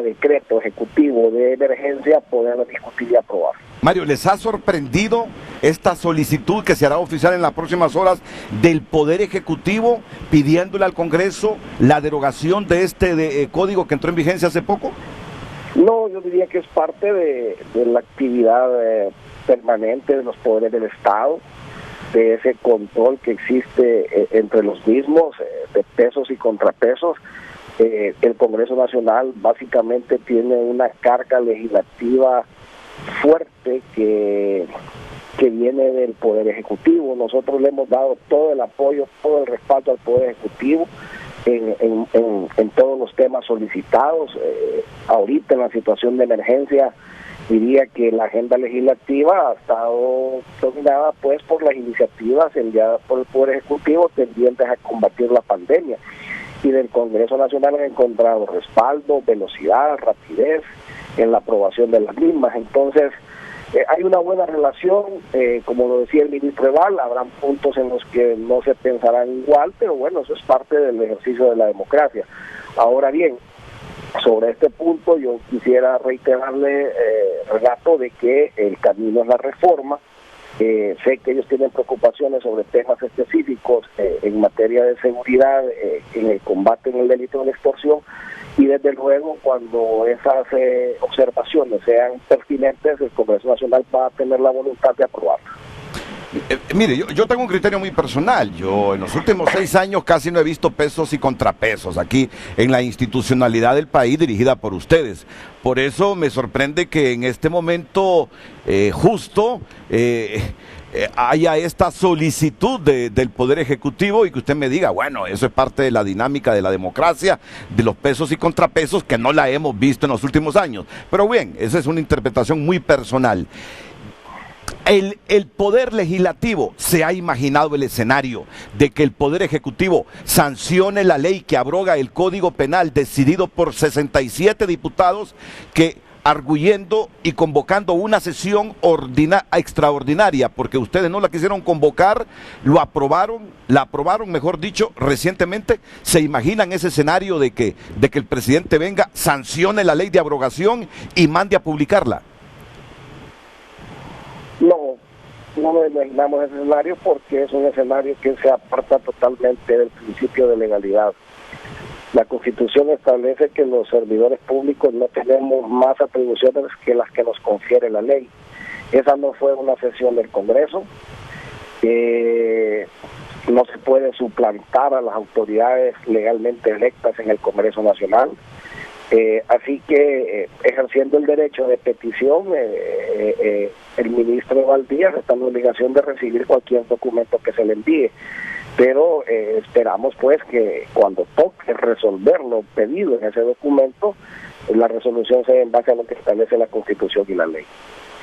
Speaker 6: decreto ejecutivo de emergencia, poder discutir y aprobar.
Speaker 2: Mario, ¿les ha sorprendido esta solicitud que se hará oficial en las próximas horas del Poder Ejecutivo pidiéndole al Congreso la derogación de este código que entró en vigencia hace poco?
Speaker 6: No, yo diría que es parte de la actividad permanente de los poderes del Estado, de ese control que existe entre los mismos, de pesos y contrapesos. El Congreso Nacional básicamente tiene una carga legislativa fuerte que viene del Poder Ejecutivo. Nosotros le hemos dado todo el apoyo, todo el respaldo al Poder Ejecutivo en todos los temas solicitados. Ahorita en la situación de emergencia diría que la agenda legislativa ha estado dominada pues por las iniciativas enviadas por el Poder Ejecutivo tendientes a combatir la pandemia, y del Congreso Nacional han encontrado respaldo, velocidad, rapidez en la aprobación de las mismas. Entonces hay una buena relación, como lo decía el ministro Eval, habrán puntos en los que no se pensarán igual, pero bueno, eso es parte del ejercicio de la democracia. Ahora bien, sobre este punto yo quisiera reiterarle, Renato, de que el camino es la reforma. Sé que ellos tienen preocupaciones sobre temas específicos en materia de seguridad, en el combate en el delito de la extorsión, y desde luego cuando esas observaciones sean pertinentes, el Congreso Nacional va a tener la voluntad de aprobarlas.
Speaker 2: Mire, yo tengo un criterio muy personal. Yo en los últimos 6 años casi no he visto pesos y contrapesos aquí en la institucionalidad del país dirigida por ustedes. Por eso me sorprende que en este momento justo haya esta solicitud del Poder Ejecutivo y que usted me diga, bueno, eso es parte de la dinámica de la democracia, de los pesos y contrapesos, que no la hemos visto en los últimos años. Pero bien, esa es una interpretación muy personal. El Poder Legislativo se ha imaginado el escenario de que el Poder Ejecutivo sancione la ley que abroga el Código Penal decidido por 67 diputados que, arguyendo y convocando una sesión extraordinaria, porque ustedes no la quisieron convocar, la aprobaron, mejor dicho, recientemente. ¿Se imaginan ese escenario de que el presidente venga, sancione la ley de abrogación y mande a publicarla?
Speaker 6: No nos imaginamos ese escenario porque es un escenario que se aparta totalmente del principio de legalidad. La Constitución establece que los servidores públicos no tenemos más atribuciones que las que nos confiere la ley. Esa no fue una sesión del Congreso. No se puede suplantar a las autoridades legalmente electas en el Congreso Nacional. Así que ejerciendo el derecho de petición, el ministro Valdías está en la obligación de recibir cualquier documento que se le envíe, pero esperamos pues que cuando toque resolver lo pedido en ese documento, la resolución sea en base a lo que establece la Constitución y la ley.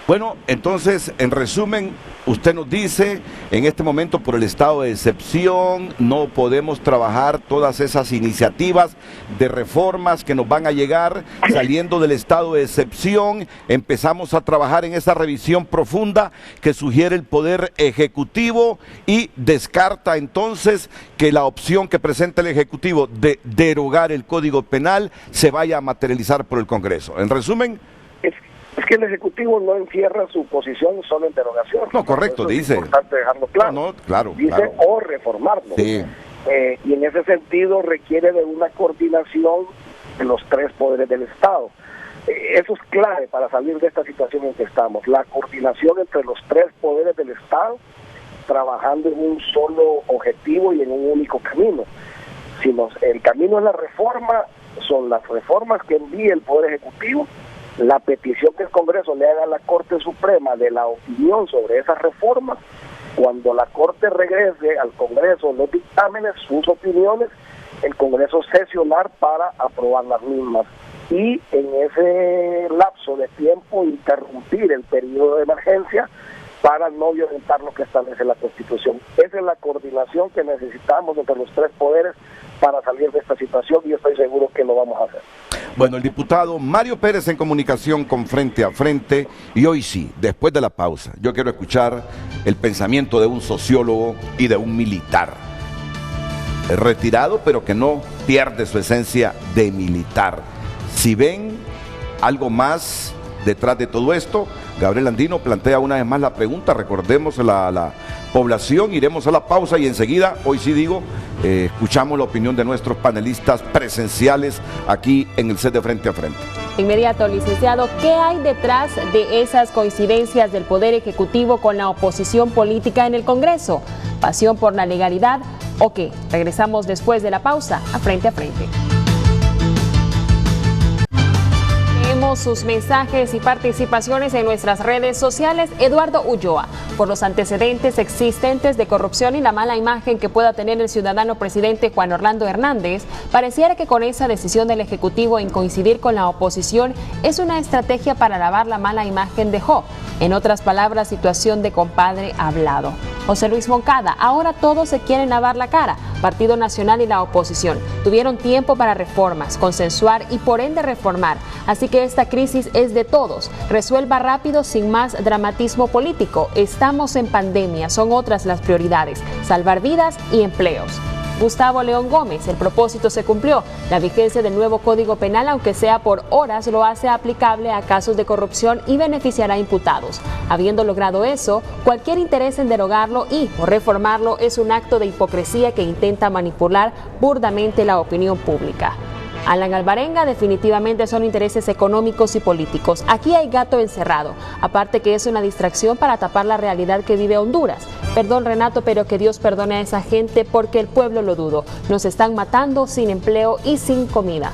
Speaker 2: Bueno, entonces, en resumen, usted nos dice, en este momento por el estado de excepción, no podemos trabajar todas esas iniciativas de reformas que nos van a llegar saliendo del estado de excepción. Empezamos a trabajar en esa revisión profunda que sugiere el Poder Ejecutivo y descarta entonces que la opción que presenta el Ejecutivo de derogar el Código Penal se vaya a materializar por el Congreso. En resumen...
Speaker 6: Es que el Ejecutivo no encierra su posición solo en derogación.
Speaker 2: No, correcto,
Speaker 6: eso
Speaker 2: dice.
Speaker 6: Es importante dejarlo claro.
Speaker 2: No, claro.
Speaker 6: Dice
Speaker 2: claro.
Speaker 6: O reformarlo.
Speaker 2: Sí.
Speaker 6: Y en ese sentido requiere de una coordinación de los 3 poderes del Estado. Eso es clave para salir de esta situación en que estamos. La coordinación entre los 3 poderes del Estado trabajando en un solo objetivo y en un único camino. El camino es la reforma, son las reformas que envíe el Poder Ejecutivo, la petición que el Congreso le haga a la Corte Suprema de la opinión sobre esas reformas. Cuando la Corte regrese al Congreso los dictámenes, sus opiniones, el Congreso sesionar para aprobar las mismas. Y en ese lapso de tiempo interrumpir el periodo de emergencia para no violentar lo que establece la Constitución. Esa es la coordinación que necesitamos entre los 3 poderes para salir de esta situación, y yo estoy seguro que lo vamos a hacer.
Speaker 2: Bueno, el diputado Mario Pérez en comunicación con Frente a Frente, y hoy sí, después de la pausa, yo quiero escuchar el pensamiento de un sociólogo y de un militar, retirado pero que no pierde su esencia de militar. Si ven algo más detrás de todo esto, Gabriel Andino plantea una vez más la pregunta, recordemos la población, iremos a la pausa y enseguida, hoy sí digo, escuchamos la opinión de nuestros panelistas presenciales aquí en el set de Frente a Frente.
Speaker 3: De inmediato, licenciado, ¿qué hay detrás de esas coincidencias del Poder Ejecutivo con la oposición política en el Congreso? ¿Pasión por la legalidad o qué? Regresamos después de la pausa a Frente a Frente. Leemos sus mensajes y participaciones en nuestras redes sociales. Eduardo Ulloa, por los antecedentes existentes de corrupción y la mala imagen que pueda tener el ciudadano presidente Juan Orlando Hernández, pareciera que con esa decisión del Ejecutivo en coincidir con la oposición es una estrategia para lavar la mala imagen de Jo. En otras palabras, situación de compadre hablado. José Luis Moncada, ahora todos se quieren lavar la cara. Partido Nacional y la oposición tuvieron tiempo para reformas, consensuar y por ende reformar. Así que esta crisis es de todos. Resuelva rápido sin más dramatismo político. Estamos en pandemia, son otras las prioridades. Salvar vidas y empleos. Gustavo León Gómez, el propósito se cumplió. La vigencia del nuevo Código Penal, aunque sea por horas, lo hace aplicable a casos de corrupción y beneficiará a imputados. Habiendo logrado eso, cualquier interés en derogarlo y o reformarlo es un acto de hipocresía que intenta manipular burdamente la opinión pública. Alan Alvarenga, definitivamente son intereses económicos y políticos. Aquí hay gato encerrado, aparte que es una distracción para tapar la realidad que vive Honduras. Perdón, Renato, pero que Dios perdone a esa gente porque el pueblo lo dudo. Nos están matando sin empleo y sin comida.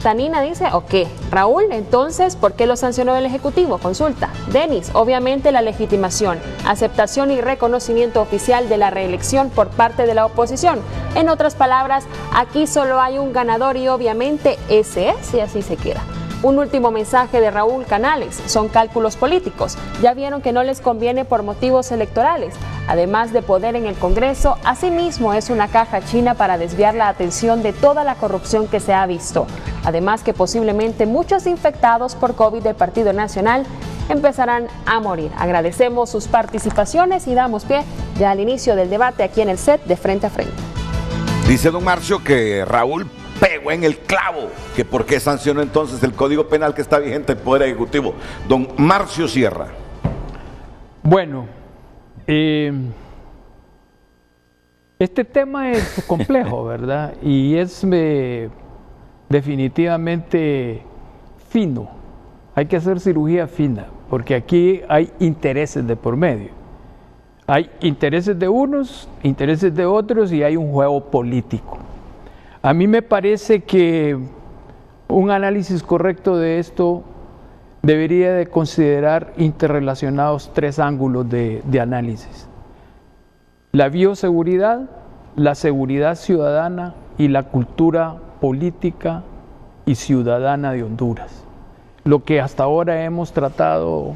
Speaker 3: Tanina dice, ok. Raúl, entonces, ¿por qué lo sancionó el Ejecutivo? Consulta. Denis, obviamente la legitimación, aceptación y reconocimiento oficial de la reelección por parte de la oposición. En otras palabras, aquí solo hay un ganador y obviamente ese es y así se queda. Un último mensaje de Raúl Canales, son cálculos políticos. Ya vieron que no les conviene por motivos electorales. Además de poder en el Congreso, asimismo es una caja china para desviar la atención de toda la corrupción que se ha visto. Además que posiblemente muchos infectados por COVID del Partido Nacional empezarán a morir. Agradecemos sus participaciones y damos pie ya al inicio del debate aquí en el set de Frente a Frente.
Speaker 2: Dice don Marcio que Raúl pegó en el clavo, que por qué sancionó entonces el Código Penal que está vigente el Poder Ejecutivo. Don Marcio Sierra.
Speaker 7: Bueno, este tema es complejo, ¿verdad? Y es definitivamente fino. Hay que hacer cirugía fina, porque aquí hay intereses de por medio. Hay intereses de unos, intereses de otros y hay un juego político. A mí me parece que un análisis correcto de esto debería de considerar interrelacionados tres ángulos de análisis: la bioseguridad, la seguridad ciudadana y la cultura política y ciudadana de Honduras. Lo que hasta ahora hemos tratado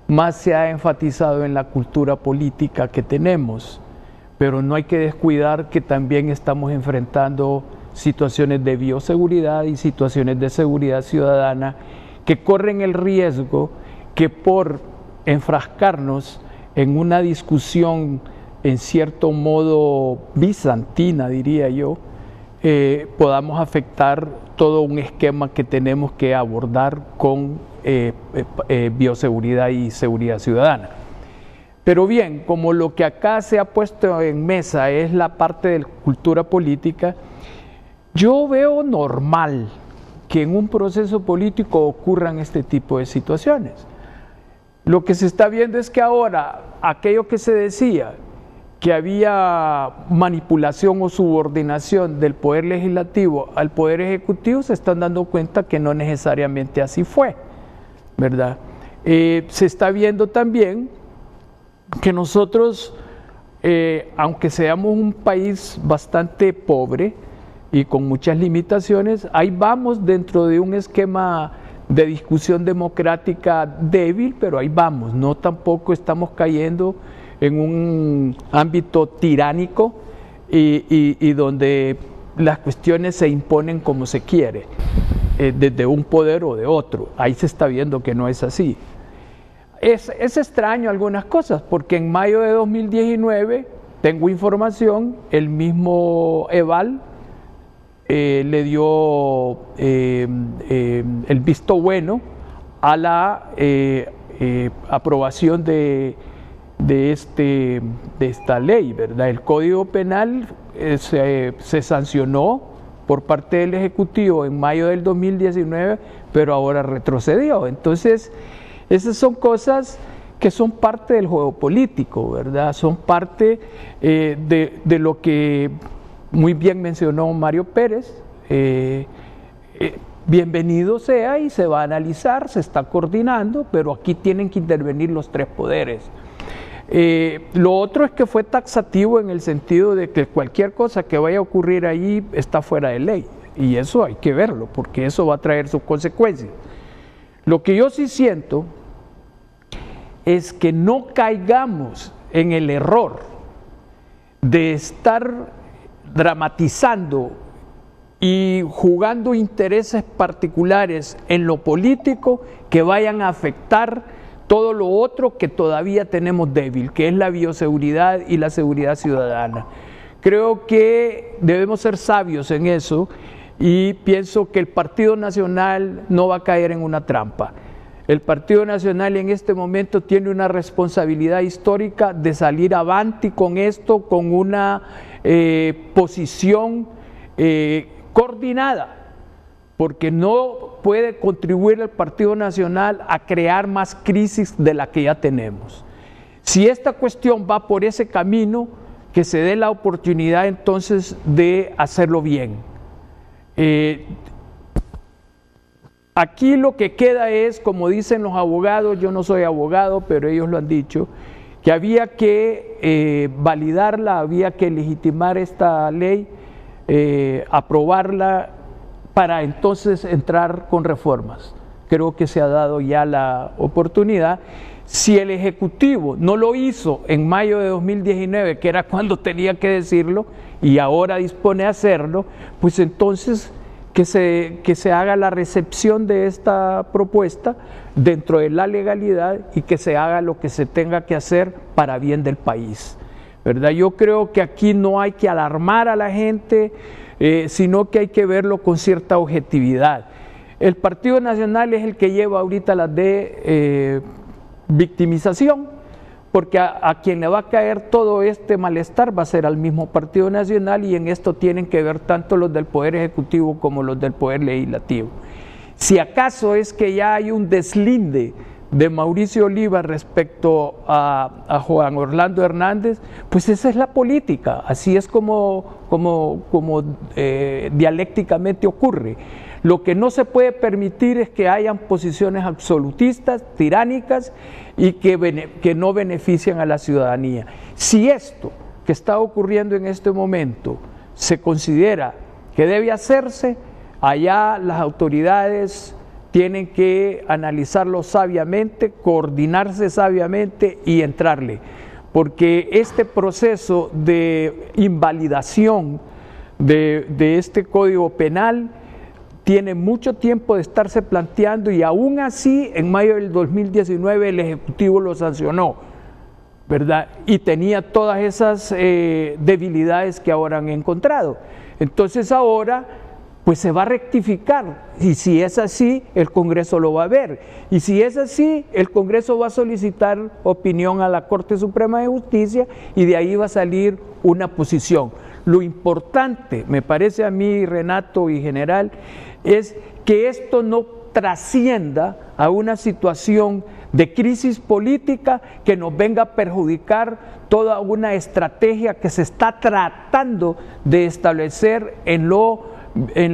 Speaker 7: más se ha enfatizado en la cultura política que tenemos, pero no hay que descuidar que también estamos enfrentando situaciones de bioseguridad y situaciones de seguridad ciudadana que corren el riesgo que por enfrascarnos en una discusión en cierto modo bizantina, diría yo, podamos afectar todo un esquema que tenemos que abordar con bioseguridad y seguridad ciudadana. Pero bien, como lo que acá se ha puesto en mesa es la parte de cultura política, yo veo normal que en un proceso político ocurran este tipo de situaciones. Lo que se está viendo es que ahora aquello que se decía que había manipulación o subordinación del Poder Legislativo al Poder Ejecutivo, se están dando cuenta que no necesariamente así fue, ¿verdad? Se está viendo también que nosotros, aunque seamos un país bastante pobre y con muchas limitaciones, ahí vamos dentro de un esquema de discusión democrática débil, pero ahí vamos, no tampoco estamos cayendo en un ámbito tiránico y donde las cuestiones se imponen como se quiere, desde un poder o de otro. Ahí se está viendo que no es así. Es extraño algunas cosas, porque en mayo de 2019, tengo información, el mismo EVAL le dio el visto bueno a la aprobación de esta ley, ¿verdad? El Código Penal se sancionó por parte del Ejecutivo en mayo del 2019, pero ahora retrocedió. Entonces, esas son cosas que son parte del juego político, ¿verdad? Son parte de lo que muy bien mencionó Mario Pérez. Bienvenido sea y se va a analizar, se está coordinando, pero aquí tienen que intervenir los tres poderes. Lo otro es que fue taxativo en el sentido de que cualquier cosa que vaya a ocurrir ahí está fuera de ley, y eso hay que verlo, porque eso va a traer sus consecuencias. Lo que yo sí siento es que no caigamos en el error de estar dramatizando y jugando intereses particulares en lo político que vayan a afectar todo lo otro que todavía tenemos débil, que es la bioseguridad y la seguridad ciudadana. Creo que debemos ser sabios en eso y pienso que el Partido Nacional no va a caer en una trampa. El Partido Nacional en este momento tiene una responsabilidad histórica de salir avanti con esto, con una posición coordinada, porque no puede contribuir el Partido Nacional a crear más crisis de la que ya tenemos. Si esta cuestión va por ese camino, que se dé la oportunidad entonces de hacerlo bien. Aquí lo que queda es, como dicen los abogados, yo no soy abogado, pero ellos lo han dicho, que había que validarla, había que legitimar esta ley, aprobarla para entonces entrar con reformas. Creo que se ha dado ya la oportunidad. Si el Ejecutivo no lo hizo en mayo de 2019, que era cuando tenía que decirlo, y ahora dispone a hacerlo, pues entonces que se haga la recepción de esta propuesta dentro de la legalidad y que se haga lo que se tenga que hacer para bien del país, ¿verdad? Yo creo que aquí no hay que alarmar a la gente, sino que hay que verlo con cierta objetividad. El Partido Nacional es el que lleva ahorita las de victimización, porque a quien le va a caer todo este malestar va a ser al mismo Partido Nacional, y en esto tienen que ver tanto los del Poder Ejecutivo como los del Poder Legislativo. Si acaso es que ya hay un deslinde de Mauricio Oliva respecto a Juan Orlando Hernández, pues esa es la política, así es como dialécticamente ocurre. Lo que no se puede permitir es que hayan posiciones absolutistas, tiránicas y que no benefician a la ciudadanía. Si esto que está ocurriendo en este momento se considera que debe hacerse, allá las autoridades tienen que analizarlo sabiamente, coordinarse sabiamente y entrarle, porque este proceso de invalidación de este Código Penal tiene mucho tiempo de estarse planteando, y aún así en mayo del 2019 el Ejecutivo lo sancionó, ¿verdad? Y tenía todas esas debilidades que ahora han encontrado. Entonces ahora pues se va a rectificar, y si es así, el Congreso lo va a ver, y si es así, el Congreso va a solicitar opinión a la Corte Suprema de Justicia, y de ahí va a salir una posición. Lo importante, me parece a mí, Renato y General, es que esto no trascienda a una situación de crisis política que nos venga a perjudicar toda una estrategia que se está tratando de establecer en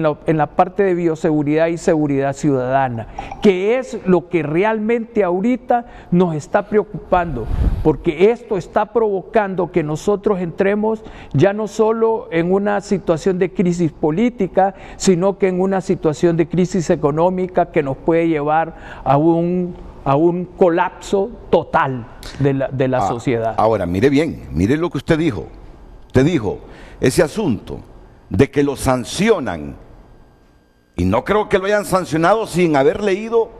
Speaker 7: la parte de bioseguridad y seguridad ciudadana, que es lo que realmente ahorita nos está preocupando, porque esto está provocando que nosotros entremos ya no solo en una situación de crisis política, sino que en una situación de crisis económica que nos puede llevar a un colapso total de la sociedad.
Speaker 2: Ahora, mire bien, mire lo que usted dijo. Usted dijo, ese asunto de que lo sancionan, y no creo que lo hayan sancionado sin haber leído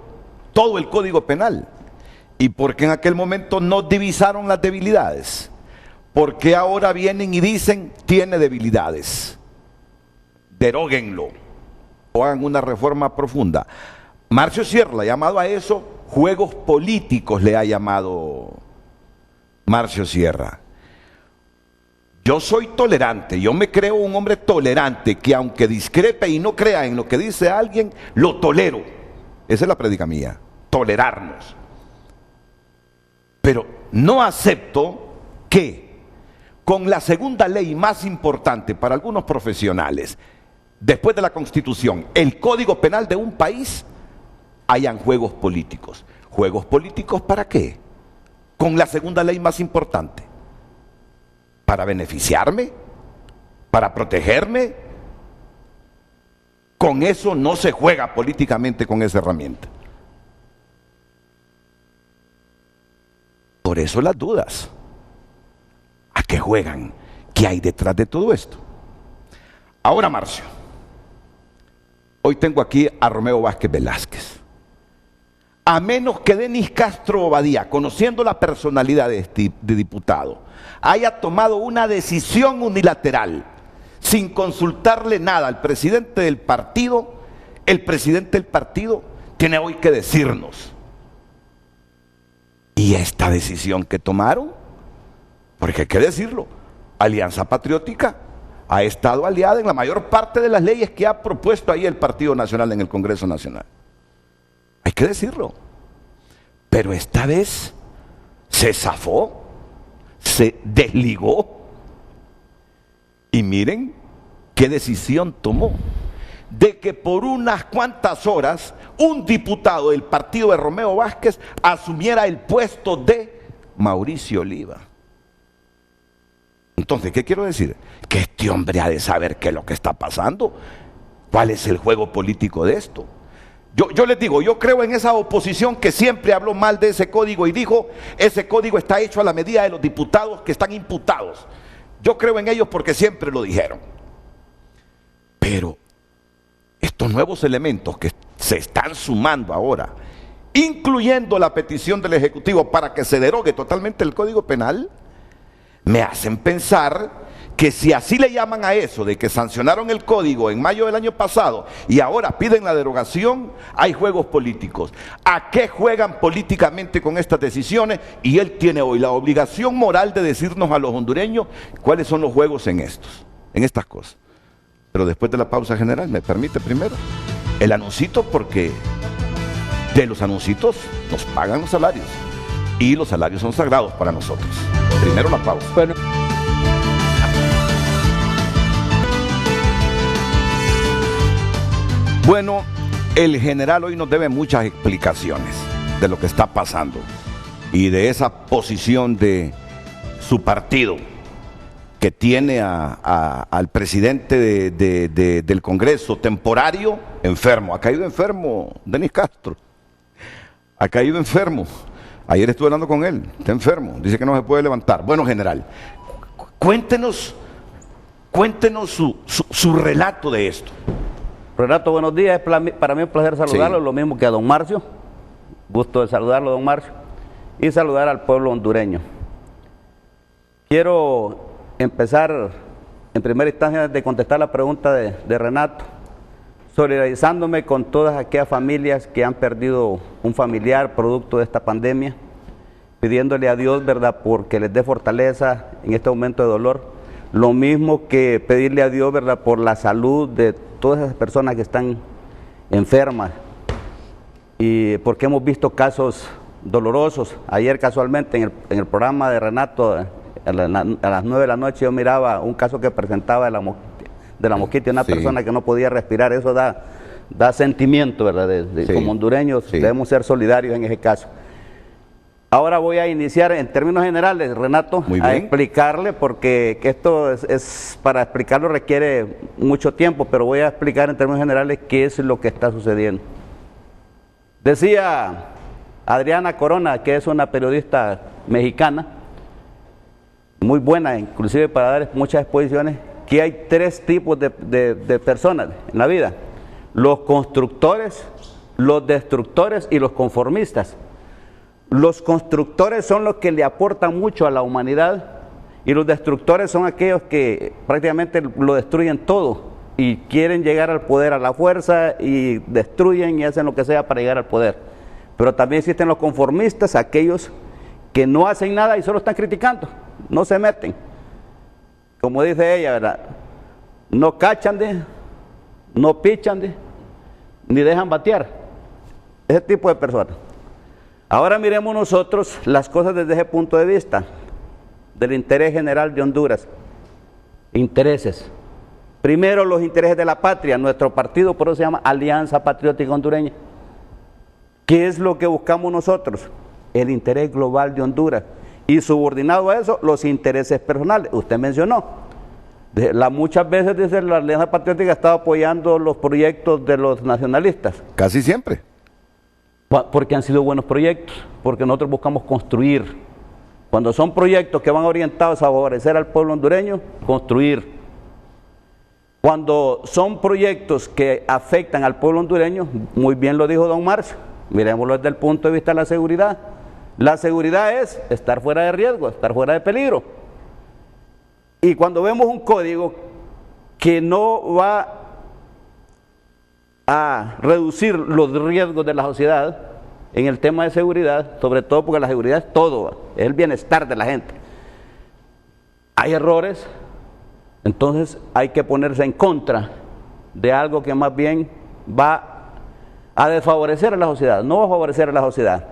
Speaker 2: todo el Código Penal, y porque en aquel momento no divisaron las debilidades, porque ahora vienen y dicen tiene debilidades, deróguenlo o hagan una reforma profunda. Marcio Sierra le ha llamado a eso juegos políticos, le ha llamado Marcio Sierra. Yo soy tolerante, yo me creo un hombre tolerante, que aunque discrepe y no crea en lo que dice alguien, lo tolero. Esa es la prédica mía, tolerarnos. Pero no acepto que con la segunda ley más importante para algunos profesionales, después de la Constitución, el Código Penal de un país, hayan juegos políticos. ¿Juegos políticos para qué? Con la segunda ley más importante. ¿Para beneficiarme? ¿Para protegerme? Con eso no se juega políticamente, con esa herramienta. Por eso las dudas. ¿A qué juegan? ¿Qué hay detrás de todo esto? Ahora, Marcio, hoy tengo aquí a Romeo Vázquez Velázquez. A menos que Denis Castro Obadía, conociendo la personalidad de este diputado, haya tomado una decisión unilateral sin consultarle nada al presidente del partido, el presidente del partido tiene hoy que decirnos: ¿y esta decisión que tomaron? Porque hay que decirlo, Alianza Patriótica ha estado aliada en la mayor parte de las leyes que ha propuesto ahí el Partido Nacional en el Congreso Nacional. Hay que decirlo. Pero esta vez se zafó, se desligó. Y miren qué decisión tomó. De que por unas cuantas horas un diputado del partido de Romeo Vázquez asumiera el puesto de Mauricio Oliva. Entonces, ¿qué quiero decir? Que este hombre ha de saber qué es lo que está pasando. ¿Cuál es el juego político de esto? Yo les digo, yo creo en esa oposición que siempre habló mal de ese código y dijo, ese código está hecho a la medida de los diputados que están imputados. Yo creo en ellos porque siempre lo dijeron. Pero estos nuevos elementos que se están sumando ahora, incluyendo la petición del Ejecutivo para que se derogue totalmente el Código Penal, me hacen pensar que si así le llaman a eso de que sancionaron el código en mayo del año pasado y ahora piden la derogación, hay juegos políticos. ¿A qué juegan políticamente con estas decisiones? Y él tiene hoy la obligación moral de decirnos a los hondureños cuáles son los juegos en estas cosas. Pero después de la pausa general, ¿me permite primero el anuncito? Porque de los anuncitos nos pagan los salarios y los salarios son sagrados para nosotros. Primero la pausa. Bueno, el general hoy nos debe muchas explicaciones de lo que está pasando y de esa posición de su partido que tiene al presidente del Congreso temporario enfermo. Ha caído enfermo Denis Castro. Ha caído enfermo. Ayer estuve hablando con él, está enfermo, dice que no se puede levantar. Bueno, general, cuéntenos su relato de esto.
Speaker 8: Renato, buenos días, es para mí un placer saludarlo,
Speaker 2: Sí.
Speaker 8: Lo mismo que a don Marcio, gusto de saludarlo, don Marcio, y saludar al pueblo hondureño. Quiero empezar en primera instancia de contestar la pregunta de Renato, solidarizándome con todas aquellas familias que han perdido un familiar producto de esta pandemia, pidiéndole a Dios, ¿verdad?, porque les dé fortaleza en este momento de dolor. Lo mismo que pedirle a Dios, ¿verdad?, por la salud de todas esas personas que están enfermas. Y porque hemos visto casos dolorosos. Ayer casualmente en el programa de Renato, a las 9 de la noche, yo miraba un caso que presentaba de la mosquita, una persona que no podía respirar. Eso da sentimiento, ¿verdad? Como hondureños debemos ser solidarios en ese caso. Ahora voy a iniciar en términos generales, Renato, a explicarle, porque esto es para explicarlo requiere mucho tiempo, pero voy a explicar en términos generales qué es lo que está sucediendo. Decía Adriana Corona, que es una periodista mexicana, muy buena, inclusive para dar muchas exposiciones, que hay tres tipos de personas en la vida: los constructores, los destructores y los conformistas. Los constructores son los que le aportan mucho a la humanidad y los destructores son aquellos que prácticamente lo destruyen todo y quieren llegar al poder a la fuerza y destruyen y hacen lo que sea para llegar al poder. Pero también existen los conformistas, aquellos que no hacen nada y solo están criticando, no se meten. Como dice ella, ¿verdad? No cachan no pichan ni dejan batear. Ese tipo de personas. Ahora miremos nosotros las cosas desde ese punto de vista, del interés general de Honduras. Intereses. Primero, los intereses de la patria. Nuestro partido, por eso se llama Alianza Patriótica Hondureña. ¿Qué es lo que buscamos nosotros? El interés global de Honduras. Y subordinado a eso, los intereses personales. Usted mencionó. Muchas veces dice la Alianza Patriótica ha estado apoyando los proyectos de los nacionalistas.
Speaker 2: Casi siempre.
Speaker 8: Porque han sido buenos proyectos, porque nosotros buscamos construir. Cuando son proyectos que van orientados a favorecer al pueblo hondureño, construir. Cuando son proyectos que afectan al pueblo hondureño, muy bien lo dijo don Marcio, miremoslo desde el punto de vista de la seguridad. La seguridad es estar fuera de riesgo, estar fuera de peligro. Y cuando vemos un código que no va a reducir los riesgos de la sociedad en el tema de seguridad, sobre todo porque la seguridad es todo, es el bienestar de la gente. Hay errores, entonces hay que ponerse en contra de algo que más bien va a desfavorecer a la sociedad, no va a favorecer a la sociedad.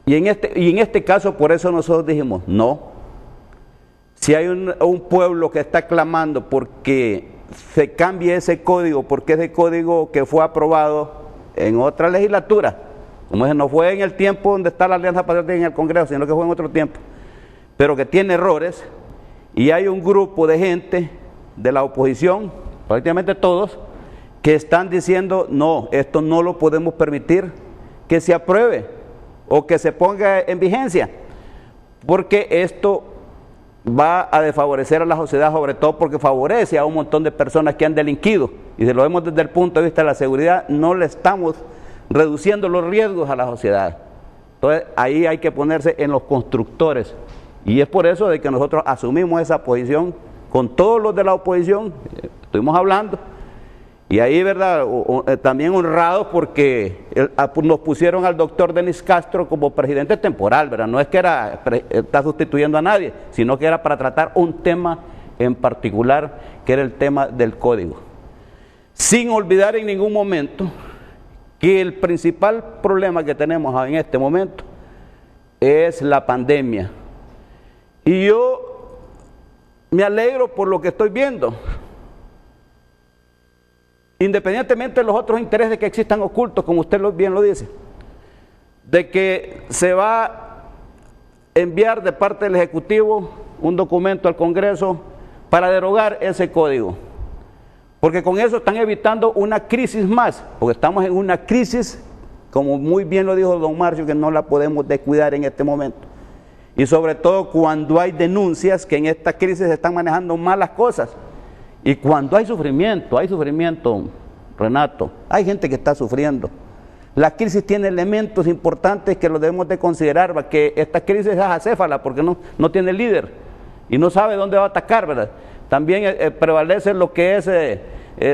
Speaker 8: Y en este caso, por eso nosotros dijimos, no. Si hay un pueblo que está clamando porque se cambie ese código, porque ese código que fue aprobado en otra legislatura, como dije, no fue en el tiempo donde está la Alianza Patriótica en el Congreso, sino que fue en otro tiempo, pero que tiene errores, y hay un grupo de gente de la oposición, prácticamente todos, que están diciendo, no, esto no lo podemos permitir que se apruebe o que se ponga en vigencia, porque esto va a desfavorecer a la sociedad, sobre todo porque favorece a un montón de personas que han delinquido, y si lo vemos desde el punto de vista de la seguridad, no le estamos reduciendo los riesgos a la sociedad. Entonces ahí hay que ponerse en los constructores, y es por eso de que nosotros asumimos esa posición con todos los de la oposición, estuvimos hablando, y ahí, verdad, también honrados porque nos pusieron al doctor Denis Castro como presidente temporal, verdad, no es que está sustituyendo a nadie, sino que era para tratar un tema en particular, que era el tema del código. Sin olvidar en ningún momento que el principal problema que tenemos en este momento es la pandemia. Y yo me alegro por lo que estoy viendo, independientemente de los otros intereses que existan ocultos, como usted bien lo dice, de que se va a enviar de parte del Ejecutivo un documento al Congreso para derogar ese código, porque con eso están evitando una crisis más, porque estamos en una crisis, como muy bien lo dijo don Marcio, que no la podemos descuidar en este momento, y sobre todo cuando hay denuncias que en esta crisis se están manejando malas cosas. Y cuando hay sufrimiento, Renato, hay gente que está sufriendo. La crisis tiene elementos importantes que los debemos de considerar, que esta crisis es acéfala porque no tiene líder y no sabe dónde va a atacar, ¿verdad? También prevalece lo que es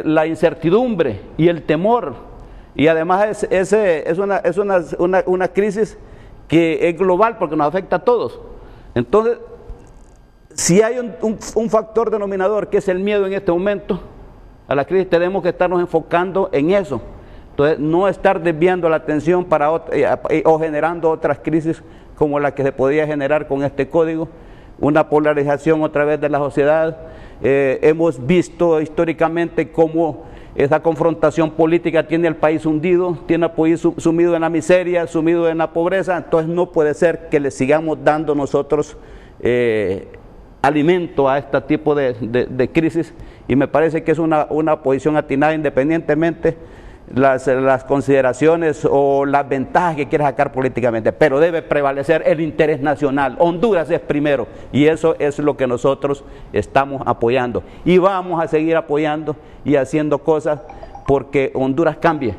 Speaker 8: la incertidumbre y el temor, y además es una crisis que es global porque nos afecta a todos. Entonces, si hay un factor denominador que es el miedo en este momento a la crisis, tenemos que estarnos enfocando en eso. Entonces, no estar desviando la atención o generando otras crisis como la que se podía generar con este código, una polarización otra vez de la sociedad. Hemos visto históricamente cómo esa confrontación política tiene al país hundido, tiene al país sumido en la miseria, sumido en la pobreza. Entonces, no puede ser que le sigamos dando nosotros alimento a este tipo de crisis, y me parece que es una posición atinada, independientemente las consideraciones o las ventajas que quiera sacar políticamente, pero debe prevalecer el interés nacional. Honduras es primero, y eso es lo que nosotros estamos apoyando, y vamos a seguir apoyando y haciendo cosas porque Honduras cambie,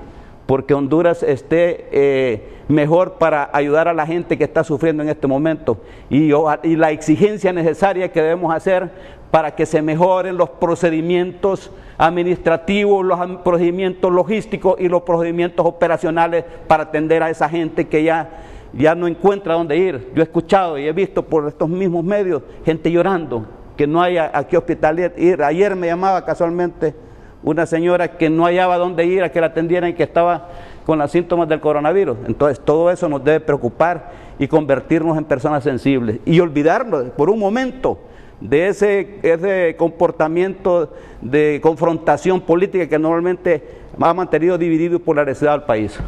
Speaker 8: porque Honduras esté mejor para ayudar a la gente que está sufriendo en este momento y la exigencia necesaria que debemos hacer para que se mejoren los procedimientos administrativos, los procedimientos logísticos y los procedimientos operacionales para atender a esa gente que ya no encuentra dónde ir. Yo he escuchado y he visto por estos mismos medios gente llorando que no hay a qué hospital ir. Ayer me llamaba casualmente una señora que no hallaba dónde ir a que la atendieran y que estaba con los síntomas del coronavirus. Entonces todo eso nos debe preocupar y convertirnos en personas sensibles y olvidarnos por un momento de ese comportamiento de confrontación política que normalmente ha mantenido dividido y polarizado al país.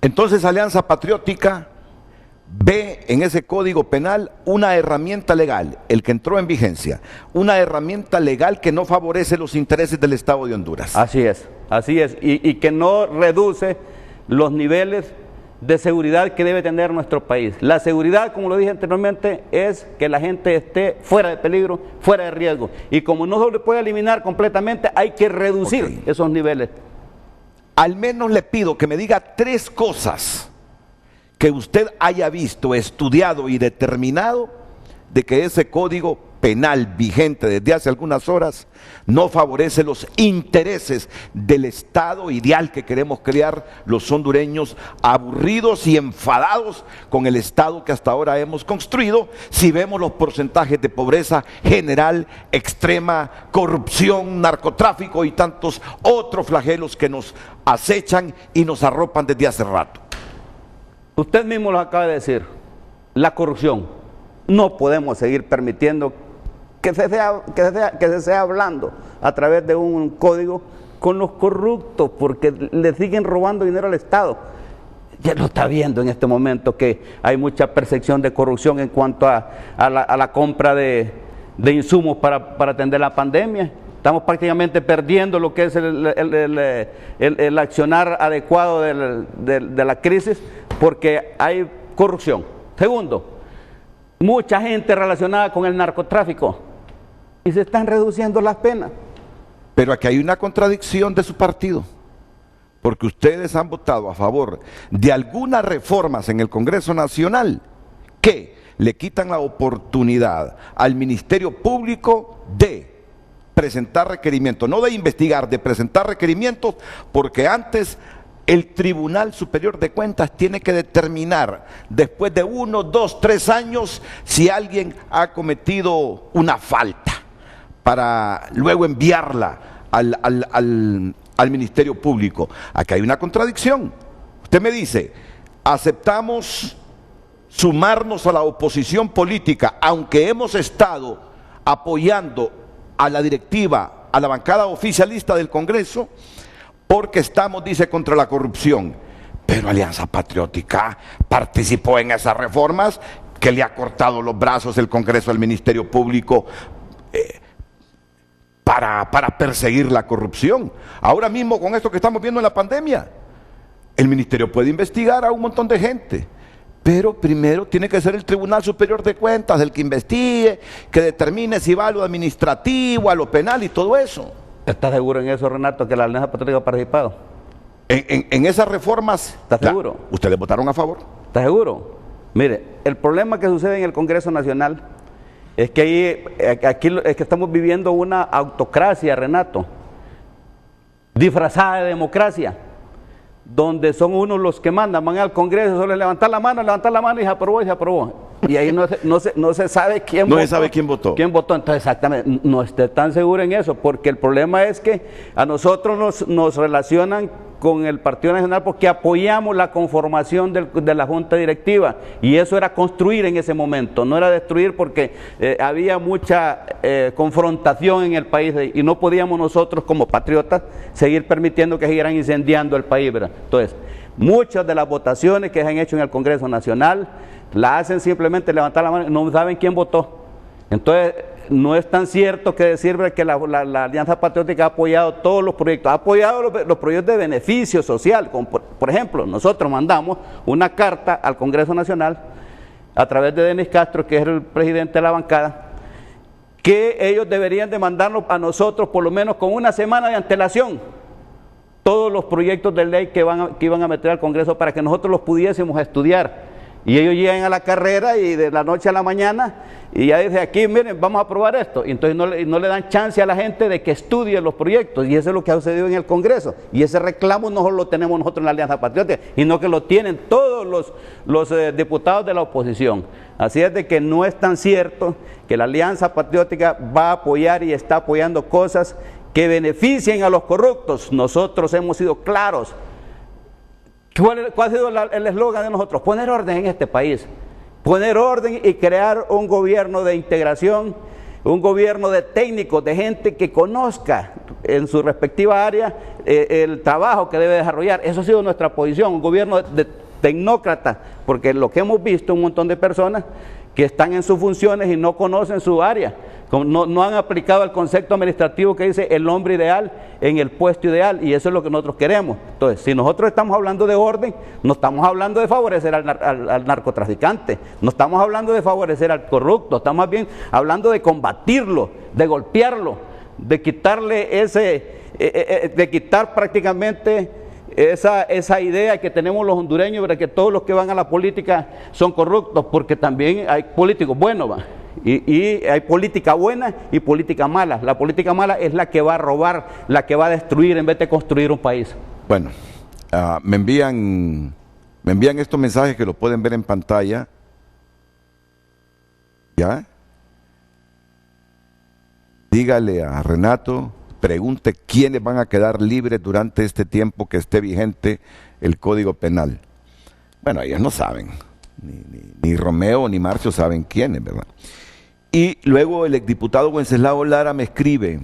Speaker 2: Entonces Alianza Patriótica ve en ese Código Penal una herramienta legal, el que entró en vigencia, una herramienta legal que no favorece los intereses del Estado de Honduras.
Speaker 8: Así es, y que no reduce los niveles de seguridad que debe tener nuestro país. La seguridad, como lo dije anteriormente, es que la gente esté fuera de peligro, fuera de riesgo, y como no se le puede eliminar completamente, hay que reducir esos niveles.
Speaker 2: Al menos le pido que me diga 3 cosas que usted haya visto, estudiado y determinado de que ese Código Penal vigente desde hace algunas horas no favorece los intereses del Estado ideal que queremos crear los hondureños, aburridos y enfadados con el Estado que hasta ahora hemos construido, si vemos los porcentajes de pobreza general, extrema, corrupción, narcotráfico y tantos otros flagelos que nos acechan y nos arropan desde hace rato.
Speaker 8: Usted mismo lo acaba de decir, la corrupción. No podemos seguir permitiendo que se sea hablando a través de un código con los corruptos, porque le siguen robando dinero al Estado. Ya lo está viendo en este momento que hay mucha percepción de corrupción en cuanto a la compra de insumos para atender la pandemia. Estamos prácticamente perdiendo lo que es el accionar adecuado de la crisis porque hay corrupción. Segundo, mucha gente relacionada con el narcotráfico y se están reduciendo las penas.
Speaker 2: Pero aquí hay una contradicción de su partido, porque ustedes han votado a favor de algunas reformas en el Congreso Nacional que le quitan la oportunidad al Ministerio Público de presentar requerimientos, no de investigar, de presentar requerimientos, porque antes el Tribunal Superior de Cuentas tiene que determinar después de 1, 2, 3 años si alguien ha cometido una falta para luego enviarla al Ministerio Público. Aquí hay una contradicción. Usted me dice, aceptamos sumarnos a la oposición política, aunque hemos estado apoyando a la directiva, a la bancada oficialista del Congreso, porque estamos, dice, contra la corrupción. Pero Alianza Patriótica participó en esas reformas que le ha cortado los brazos el Congreso al Ministerio Público para perseguir la corrupción. Ahora mismo con esto que estamos viendo en la pandemia, el Ministerio puede investigar a un montón de gente, pero primero tiene que ser el Tribunal Superior de Cuentas el que investigue, que determine si va a lo administrativo, a lo penal y todo eso.
Speaker 8: ¿Estás seguro en eso, Renato, que la Alianza Patriótica ha participado?
Speaker 2: En esas reformas.
Speaker 8: ¿Estás seguro?
Speaker 2: ¿Ustedes votaron a favor?
Speaker 8: ¿Estás seguro? Mire, el problema que sucede en el Congreso Nacional es que aquí es que estamos viviendo una autocracia, Renato, disfrazada de democracia, donde son unos los que mandan, van al Congreso, solo levantar la mano y se aprobó y se aprobó. Y ahí no se sabe quién votó.
Speaker 2: No se sabe quién votó.
Speaker 8: ¿Quién votó? Entonces, exactamente, no esté tan seguro en eso, porque el problema es que a nosotros nos relacionan con el Partido Nacional porque apoyamos la conformación de la Junta Directiva, y eso era construir en ese momento, no era destruir, porque había mucha confrontación en el país y no podíamos nosotros como patriotas seguir permitiendo que siguieran incendiando el país, ¿verdad? Entonces, muchas de las votaciones que se han hecho en el Congreso Nacional la hacen simplemente levantar la mano, no saben quién votó. Entonces, no es tan cierto que decir que la Alianza Patriótica ha apoyado todos los proyectos, ha apoyado los proyectos de beneficio social, como por ejemplo, nosotros mandamos una carta al Congreso Nacional a través de Denis Castro, que es el presidente de la bancada, que ellos deberían de mandarnos a nosotros por lo menos con una semana de antelación todos los proyectos de ley que iban a meter al Congreso para que nosotros los pudiésemos estudiar. Y ellos llegan a la carrera y de la noche a la mañana y ya desde aquí, miren, vamos a aprobar esto. Y entonces no le dan chance a la gente de que estudie los proyectos, y eso es lo que ha sucedido en el Congreso. Y ese reclamo no lo tenemos nosotros en la Alianza Patriótica, sino que lo tienen todos los diputados de la oposición. Así es de que no es tan cierto que la Alianza Patriótica va a apoyar y está apoyando cosas que beneficien a los corruptos. Nosotros hemos sido claros. ¿Cuál ha sido el eslogan de nosotros? Poner orden en este país, poner orden y crear un gobierno de integración, un gobierno de técnicos, de gente que conozca en su respectiva área el trabajo que debe desarrollar. Eso ha sido nuestra posición, un gobierno de tecnócratas, porque lo que hemos visto, un montón de personas que están en sus funciones y no conocen su área, no han aplicado el concepto administrativo que dice el hombre ideal en el puesto ideal, y eso es lo que nosotros queremos. Entonces, si nosotros estamos hablando de orden, no estamos hablando de favorecer al narcotraficante, no estamos hablando de favorecer al corrupto, estamos más bien hablando de combatirlo, de golpearlo, de quitarle de quitar prácticamente esa idea que tenemos los hondureños de que todos los que van a la política son corruptos, porque también hay políticos buenos, ¿va? Y hay política buena y política mala. La política mala es la que va a robar, la que va a destruir en vez de construir un país.
Speaker 2: Bueno, me envían estos mensajes que lo pueden ver en pantalla. ¿Ya? Dígale a Renato, pregunte quiénes van a quedar libres durante este tiempo que esté vigente el Código Penal. Bueno, ellos no saben, ni Romeo ni Marcio saben quiénes, ¿verdad? Y luego el exdiputado Wenceslao Lara me escribe: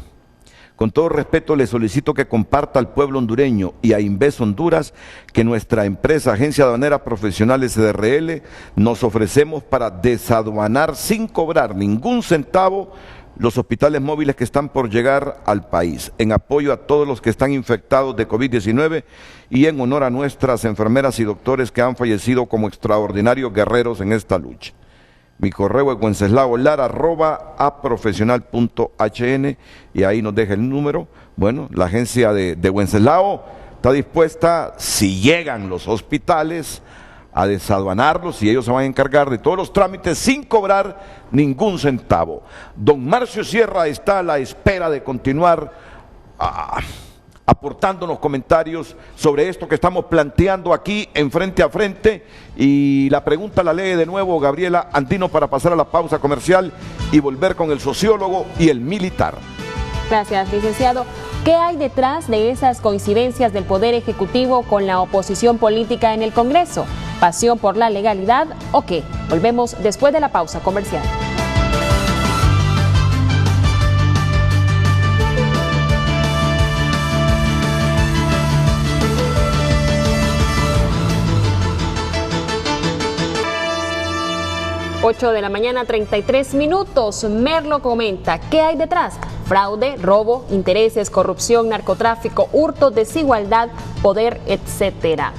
Speaker 2: con todo respeto le solicito que comparta al pueblo hondureño y a Inves Honduras que nuestra empresa Agencia Aduanera Profesional SDRL nos ofrecemos para desaduanar sin cobrar ningún centavo los hospitales móviles que están por llegar al país, en apoyo a todos los que están infectados de COVID-19 y en honor a nuestras enfermeras y doctores que han fallecido como extraordinarios guerreros en esta lucha. Mi correo es wenceslaolara@aprofesional.hn y ahí nos deja el número. Bueno, la agencia de Wenceslao está dispuesta, si llegan los hospitales, a desaduanarlos, y ellos se van a encargar de todos los trámites sin cobrar ningún centavo. Don Marcio Sierra está a la espera de continuar aportándonos comentarios sobre esto que estamos planteando aquí en Frente a Frente, y la pregunta la lee de nuevo Gabriela Andino para pasar a la pausa comercial y volver con el sociólogo y el militar.
Speaker 3: Gracias, licenciado. ¿Qué hay detrás de esas coincidencias del Poder Ejecutivo con la oposición política en el Congreso? ¿Pasión por la legalidad o qué? Volvemos después de la pausa comercial. Ocho de la mañana, 33 minutos. Merlo comenta, ¿qué hay detrás? Fraude, robo, intereses, corrupción, narcotráfico, hurto, desigualdad, poder, etcétera.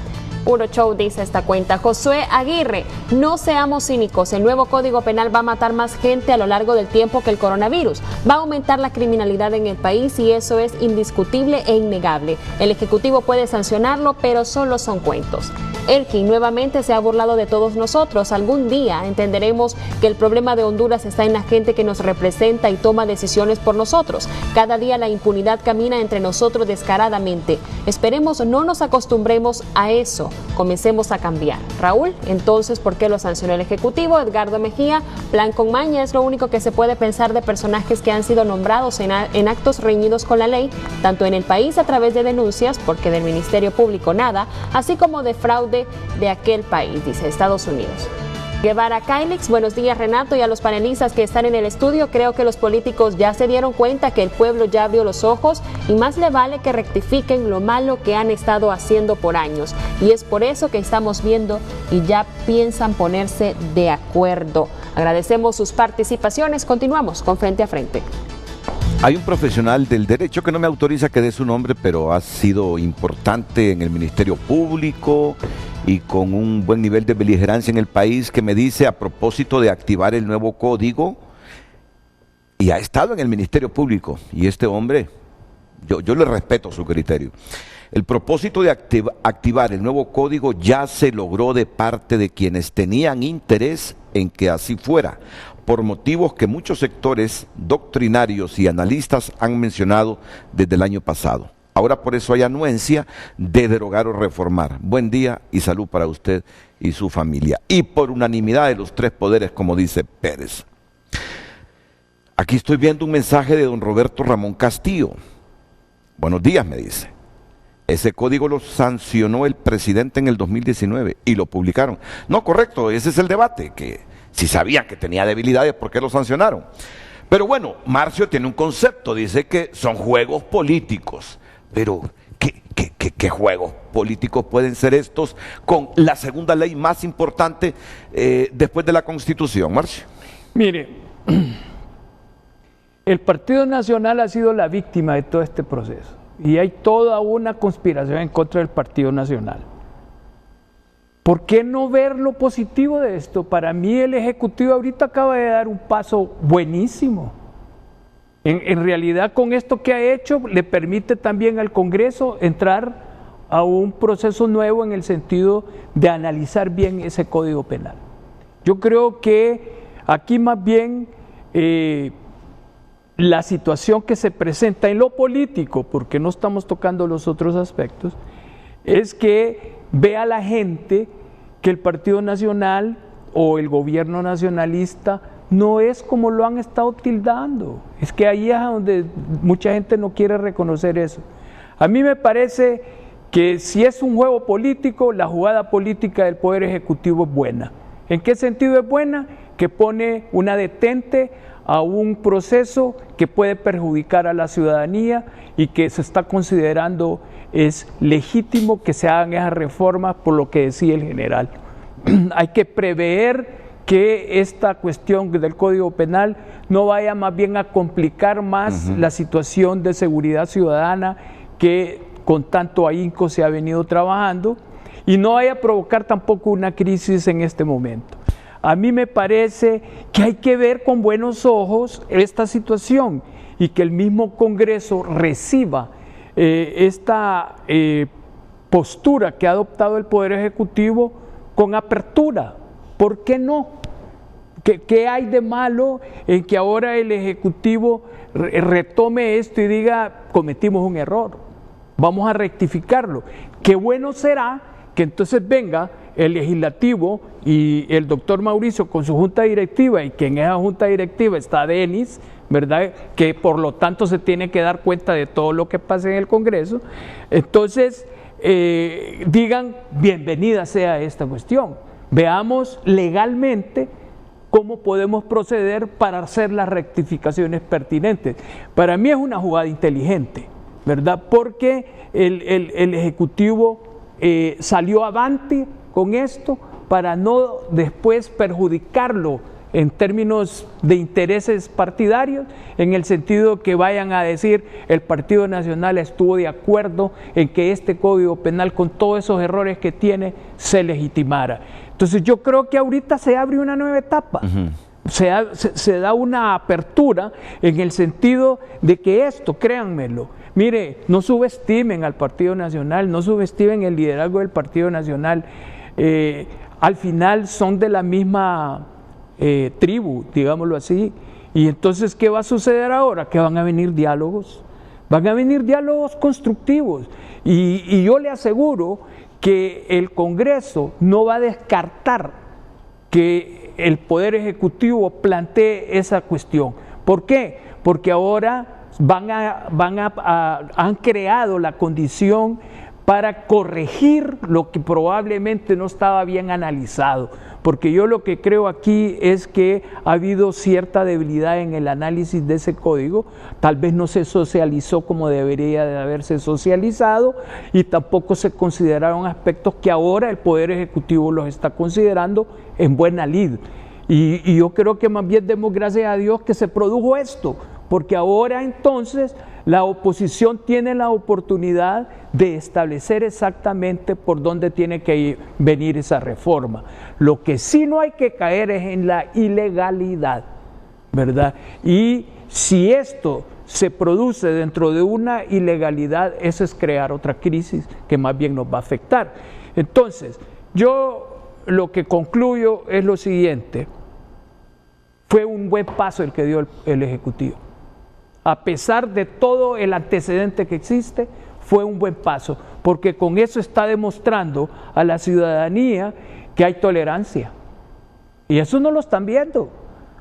Speaker 3: Puro show, dice esta cuenta. Josué Aguirre, no seamos cínicos, el nuevo Código Penal va a matar más gente a lo largo del tiempo que el coronavirus. Va a aumentar la criminalidad en el país y eso es indiscutible e innegable. El Ejecutivo puede sancionarlo, pero solo son cuentos. Elkin nuevamente se ha burlado de todos nosotros. Algún día entenderemos que el problema de Honduras está en la gente que nos representa y toma decisiones por nosotros. Cada día la impunidad camina entre nosotros descaradamente. Esperemos no nos acostumbremos a eso. Comencemos a cambiar. Raúl, entonces, ¿por qué lo sancionó el Ejecutivo? Edgardo Mejía, plan con maña, es lo único que se puede pensar de personajes que han sido nombrados en actos reñidos con la ley, tanto en el país a través de denuncias, porque del Ministerio Público nada, así como de fraude de aquel país, dice Estados Unidos. Guevara Cailix, buenos días Renato y a los panelistas que están en el estudio. Creo que los políticos ya se dieron cuenta que el pueblo ya abrió los ojos y más le vale que rectifiquen lo malo que han estado haciendo por años. Y es por eso que estamos viendo y ya piensan ponerse de acuerdo. Agradecemos sus participaciones. Continuamos con Frente a Frente.
Speaker 2: Hay un profesional del derecho que no me autoriza que dé su nombre, pero ha sido importante en el Ministerio Público y con un buen nivel de beligerancia en el país, que me dice, a propósito de activar el nuevo código, y ha estado en el Ministerio Público, y este hombre yo le respeto su criterio. El propósito de activar el nuevo código ya se logró de parte de quienes tenían interés en que así fuera, por motivos que muchos sectores doctrinarios y analistas han mencionado desde el año pasado. Ahora por eso hay anuencia de derogar o reformar. Buen día y salud para usted y su familia. Y por unanimidad de los tres poderes, como dice Pérez. Aquí estoy viendo un mensaje de don Roberto Ramón Castillo. Buenos días, me dice. Ese código lo sancionó el presidente en el 2019 y lo publicaron. No, correcto, ese es el debate, que si sabían que tenía debilidades, ¿por qué lo sancionaron? Pero bueno, Marcio tiene un concepto, dice que son juegos políticos. Pero, ¿qué juegos políticos pueden ser estos con la segunda ley más importante después de la Constitución, Marcio?
Speaker 7: Mire, el Partido Nacional ha sido la víctima de todo este proceso. Y hay toda una conspiración en contra del Partido Nacional. ¿Por qué no ver lo positivo de esto? Para mí el Ejecutivo ahorita acaba de dar un paso buenísimo. En realidad con esto que ha hecho le permite también al Congreso entrar a un proceso nuevo en el sentido de analizar bien ese Código Penal. Yo creo que aquí más bien la situación que se presenta en lo político, porque no estamos tocando los otros aspectos, es que vea la gente que el Partido Nacional o el gobierno nacionalista no es como lo han estado tildando. Es que ahí es donde mucha gente no quiere reconocer eso. A mí me parece que si es un juego político, la jugada política del Poder Ejecutivo es buena. ¿En qué sentido es buena? Que pone una detente a un proceso que puede perjudicar a la ciudadanía y que se está considerando es legítimo que se hagan esas reformas por lo que decía el general. Hay que prever que esta cuestión del Código Penal no vaya más bien a complicar más la situación de seguridad ciudadana que con tanto ahínco se ha venido trabajando y no vaya a provocar tampoco una crisis en este momento. A mí me parece que hay que ver con buenos ojos esta situación y que el mismo Congreso reciba esta postura que ha adoptado el Poder Ejecutivo con apertura. ¿Por qué no? ¿Qué hay de malo en que ahora el Ejecutivo retome esto y diga cometimos un error, vamos a rectificarlo? Qué bueno será que entonces venga el legislativo y el doctor Mauricio con su junta directiva, y que en esa junta directiva está Denis, ¿verdad? Que por lo tanto se tiene que dar cuenta de todo lo que pasa en el Congreso. Entonces digan bienvenida sea esta cuestión, veamos legalmente cómo podemos proceder para hacer las rectificaciones pertinentes. Para mí es una jugada inteligente, ¿verdad? Porque el Ejecutivo salió avante con esto para no después perjudicarlo en términos de intereses partidarios, en el sentido que vayan a decir el Partido Nacional estuvo de acuerdo en que este Código Penal con todos esos errores que tiene se legitimara. Entonces yo creo que ahorita se abre una nueva etapa. Se da una apertura en el sentido de que esto, créanmelo, mire, no subestimen al Partido Nacional, no subestimen el liderazgo del Partido Nacional. Al final son de la misma tribu, digámoslo así. Y entonces, ¿qué va a suceder ahora? Que van a venir diálogos constructivos. Y yo le aseguro que el Congreso no va a descartar que el Poder Ejecutivo plantee esa cuestión. ¿Por qué? Porque ahora han creado la condición para corregir lo que probablemente no estaba bien analizado, porque yo lo que creo aquí es que ha habido cierta debilidad en el análisis de ese código, tal vez no se socializó como debería de haberse socializado y tampoco se consideraron aspectos que ahora el Poder Ejecutivo los está considerando en buena lid. Y yo creo que más bien demos gracias a Dios que se produjo esto, porque ahora entonces la oposición tiene la oportunidad de establecer exactamente por dónde tiene que venir esa reforma. Lo que sí no hay que caer es en la ilegalidad, ¿verdad? Y si esto se produce dentro de una ilegalidad, eso es crear otra crisis que más bien nos va a afectar. Entonces, yo lo que concluyo es lo siguiente: fue un buen paso el que dio el Ejecutivo. A pesar de todo el antecedente que existe, fue un buen paso, porque con eso está demostrando a la ciudadanía que hay tolerancia. Y eso no lo están viendo.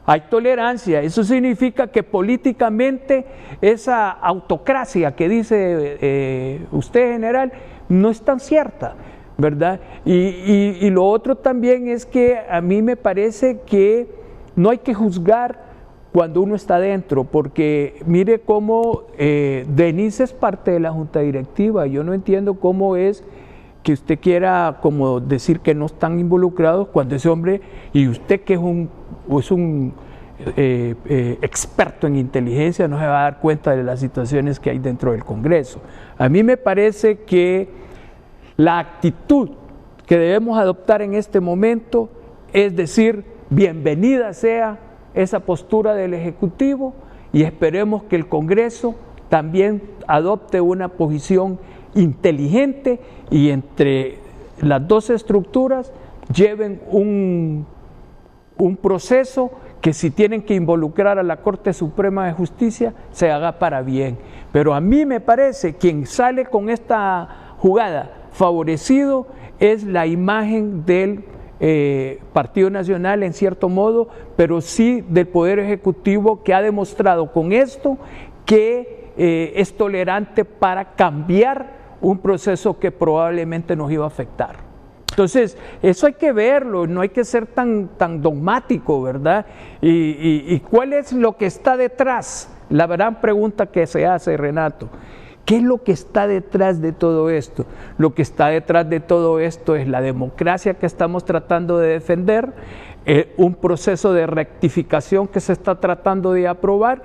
Speaker 7: Hay tolerancia. Eso significa que políticamente esa autocracia que dice usted, general, no es tan cierta, ¿verdad? Y lo otro también es que a mí me parece que no hay que juzgar cuando uno está dentro, porque mire cómo Denise es parte de la junta directiva. Yo no entiendo cómo es que usted quiera como decir que no están involucrados cuando ese hombre, y usted que es un experto en inteligencia, no se va a dar cuenta de las situaciones que hay dentro del Congreso. A mí me parece que la actitud que debemos adoptar en este momento es decir, bienvenida sea esa postura del Ejecutivo, y esperemos que el Congreso también adopte una posición inteligente y entre las dos estructuras lleven un proceso que, si tienen que involucrar a la Corte Suprema de Justicia, se haga para bien. Pero a mí me parece que quien sale con esta jugada favorecido es la imagen del Partido Nacional, en cierto modo, pero sí del Poder Ejecutivo, que ha demostrado con esto que es tolerante para cambiar un proceso que probablemente nos iba a afectar. Entonces, eso hay que verlo, no hay que ser tan dogmático, ¿verdad? ¿Y cuál es lo que está detrás? La gran pregunta que se hace, Renato: ¿qué es lo que está detrás de todo esto? Lo que está detrás de todo esto es la democracia que estamos tratando de defender, un proceso de rectificación que se está tratando de aprobar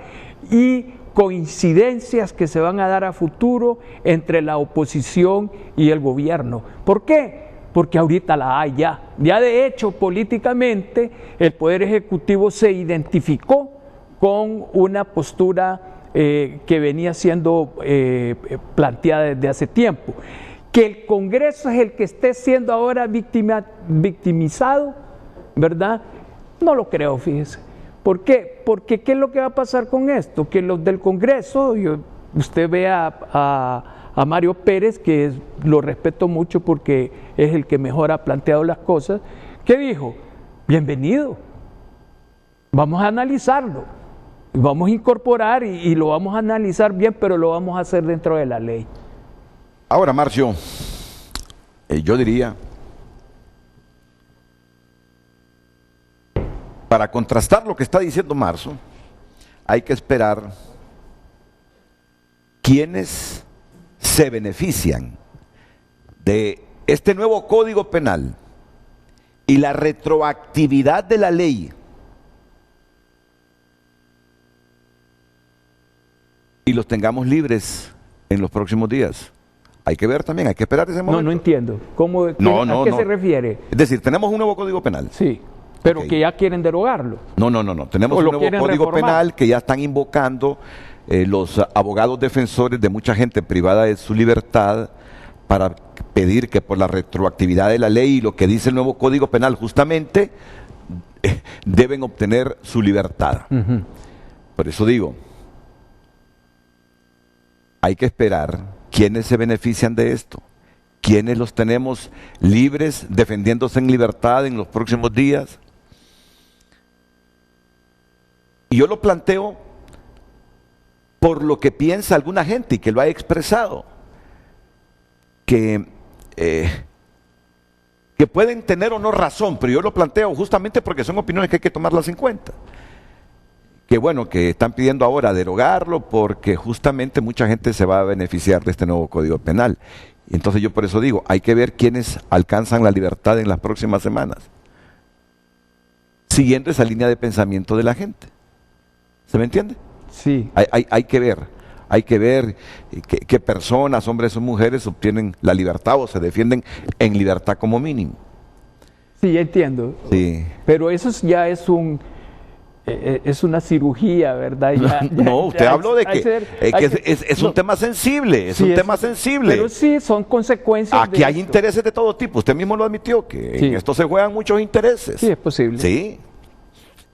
Speaker 7: y coincidencias que se van a dar a futuro entre la oposición y el gobierno. ¿Por qué? Porque ahorita la hay ya. Ya de hecho, políticamente, el Poder Ejecutivo se identificó con una postura que venía siendo planteada desde hace tiempo. Que el Congreso es el que esté siendo ahora victimizado, ¿verdad? No lo creo, fíjese. ¿Por qué? Porque ¿qué es lo que va a pasar con esto? Que los del Congreso, usted ve a Mario Pérez, que lo respeto mucho porque es el que mejor ha planteado las cosas, ¿qué dijo? Bienvenido, vamos a analizarlo, vamos a incorporar y lo vamos a analizar bien, pero lo vamos a hacer dentro de la ley.
Speaker 2: Ahora, Marcio, yo diría, para contrastar lo que está diciendo Marzo, hay que esperar quiénes se benefician de este nuevo Código Penal y la retroactividad de la ley, y los tengamos libres en los próximos días. Hay que ver también, hay que esperar ese momento.
Speaker 7: No entiendo. ¿A qué se refiere?
Speaker 2: Es decir, tenemos un nuevo Código Penal.
Speaker 7: Sí, pero que ya quieren derogarlo.
Speaker 2: No. Tenemos un nuevo Código Penal que ya están invocando los abogados defensores de mucha gente privada de su libertad para pedir que por la retroactividad de la ley y lo que dice el nuevo Código Penal justamente deben obtener su libertad. Por eso digo, hay que esperar quiénes se benefician de esto, quiénes los tenemos libres, defendiéndose en libertad en los próximos días. Y yo lo planteo por lo que piensa alguna gente y que lo ha expresado, que pueden tener o no razón, pero yo lo planteo justamente porque son opiniones que hay que tomarlas en cuenta. Que bueno, que están pidiendo ahora derogarlo porque justamente mucha gente se va a beneficiar de este nuevo Código Penal. Y entonces yo por eso digo, hay que ver quiénes alcanzan la libertad en las próximas semanas, siguiendo esa línea de pensamiento de la gente. ¿Se me entiende?
Speaker 7: Sí.
Speaker 2: Hay que ver qué personas, hombres o mujeres, obtienen la libertad o se defienden en libertad como mínimo.
Speaker 7: Sí, entiendo.
Speaker 2: Sí.
Speaker 7: Pero eso ya es es una cirugía, ¿verdad?
Speaker 2: No, usted habló de que es un tema sensible, es un tema sensible.
Speaker 7: Pero sí, son consecuencias.
Speaker 2: Aquí hay intereses de todo tipo, usted mismo lo admitió, que en esto se juegan muchos intereses.
Speaker 7: Sí, es posible.
Speaker 2: Sí,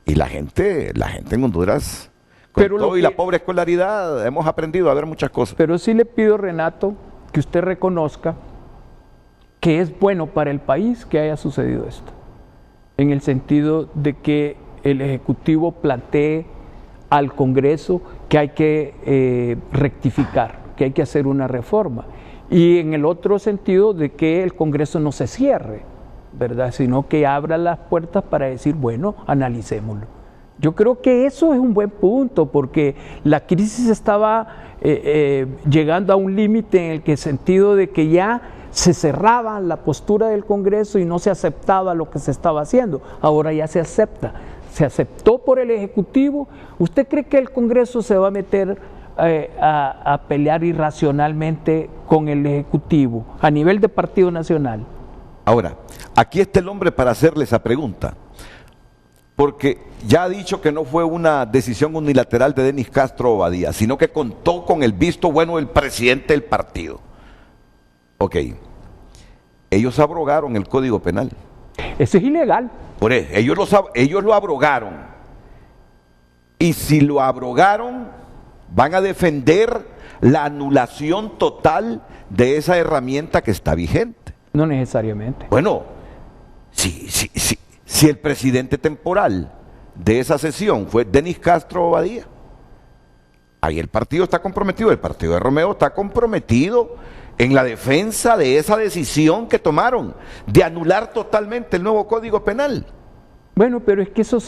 Speaker 2: y la gente en Honduras, y la pobre escolaridad, hemos aprendido a ver muchas cosas.
Speaker 7: Pero sí le pido, Renato, que usted reconozca que es bueno para el país que haya sucedido esto, en el sentido de que el Ejecutivo plantee al Congreso que hay que rectificar, que hay que hacer una reforma, y en el otro sentido de que el Congreso no se cierre, ¿verdad? Sino que abra las puertas para decir, bueno, analicémoslo. Yo creo que eso es un buen punto, porque la crisis estaba llegando a un límite en el sentido de que ya se cerraba la postura del Congreso y no se aceptaba lo que se estaba haciendo. Ahora ya se acepta. Se aceptó por el Ejecutivo. ¿Usted cree que el Congreso se va a meter a pelear irracionalmente con el Ejecutivo a nivel de Partido Nacional?
Speaker 2: Ahora, aquí está el hombre para hacerle esa pregunta, porque ya ha dicho que no fue una decisión unilateral de Denis Castro Obadía, sino que contó con el visto bueno del presidente del partido. Ok, ellos abrogaron el Código Penal.
Speaker 7: Eso es ilegal.
Speaker 2: Por eso, ellos lo abrogaron. Y si lo abrogaron, van a defender la anulación total de esa herramienta que está vigente.
Speaker 7: No necesariamente.
Speaker 2: Bueno, si el presidente temporal de esa sesión fue Denis Castro Obadía, ahí el partido está comprometido, el partido de Romeo está comprometido en la defensa de esa decisión que tomaron de anular totalmente el nuevo Código Penal.
Speaker 7: Bueno, pero es que eso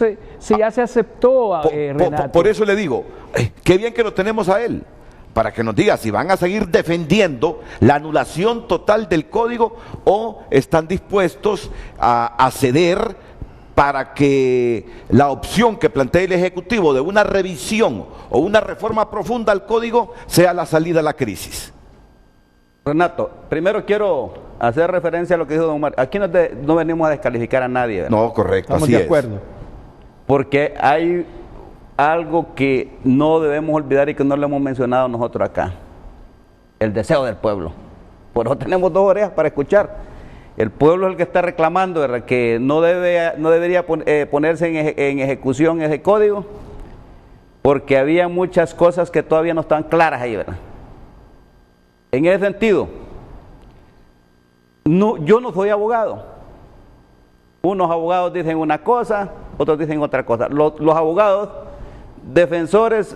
Speaker 7: ya se aceptó, Renato.
Speaker 2: Por eso le digo, qué bien que lo tenemos a él, para que nos diga si van a seguir defendiendo la anulación total del código o están dispuestos a ceder para que la opción que plantee el Ejecutivo de una revisión o una reforma profunda al código sea la salida a la crisis.
Speaker 8: Renato, primero quiero hacer referencia a lo que dijo don Omar. Aquí no venimos a descalificar a nadie, ¿verdad?
Speaker 2: No, correcto,
Speaker 7: estamos
Speaker 2: así
Speaker 7: de acuerdo.
Speaker 2: es.
Speaker 8: Porque hay algo que no debemos olvidar y que no lo hemos mencionado nosotros acá. El deseo del pueblo. Por eso tenemos dos orejas para escuchar. El pueblo es el que está reclamando, ¿verdad?, que no debería ponerse en ejecución ese código, porque había muchas cosas que todavía no están claras ahí, ¿verdad? En ese sentido, yo no soy abogado. Unos abogados dicen una cosa, otros dicen otra cosa. Los abogados defensores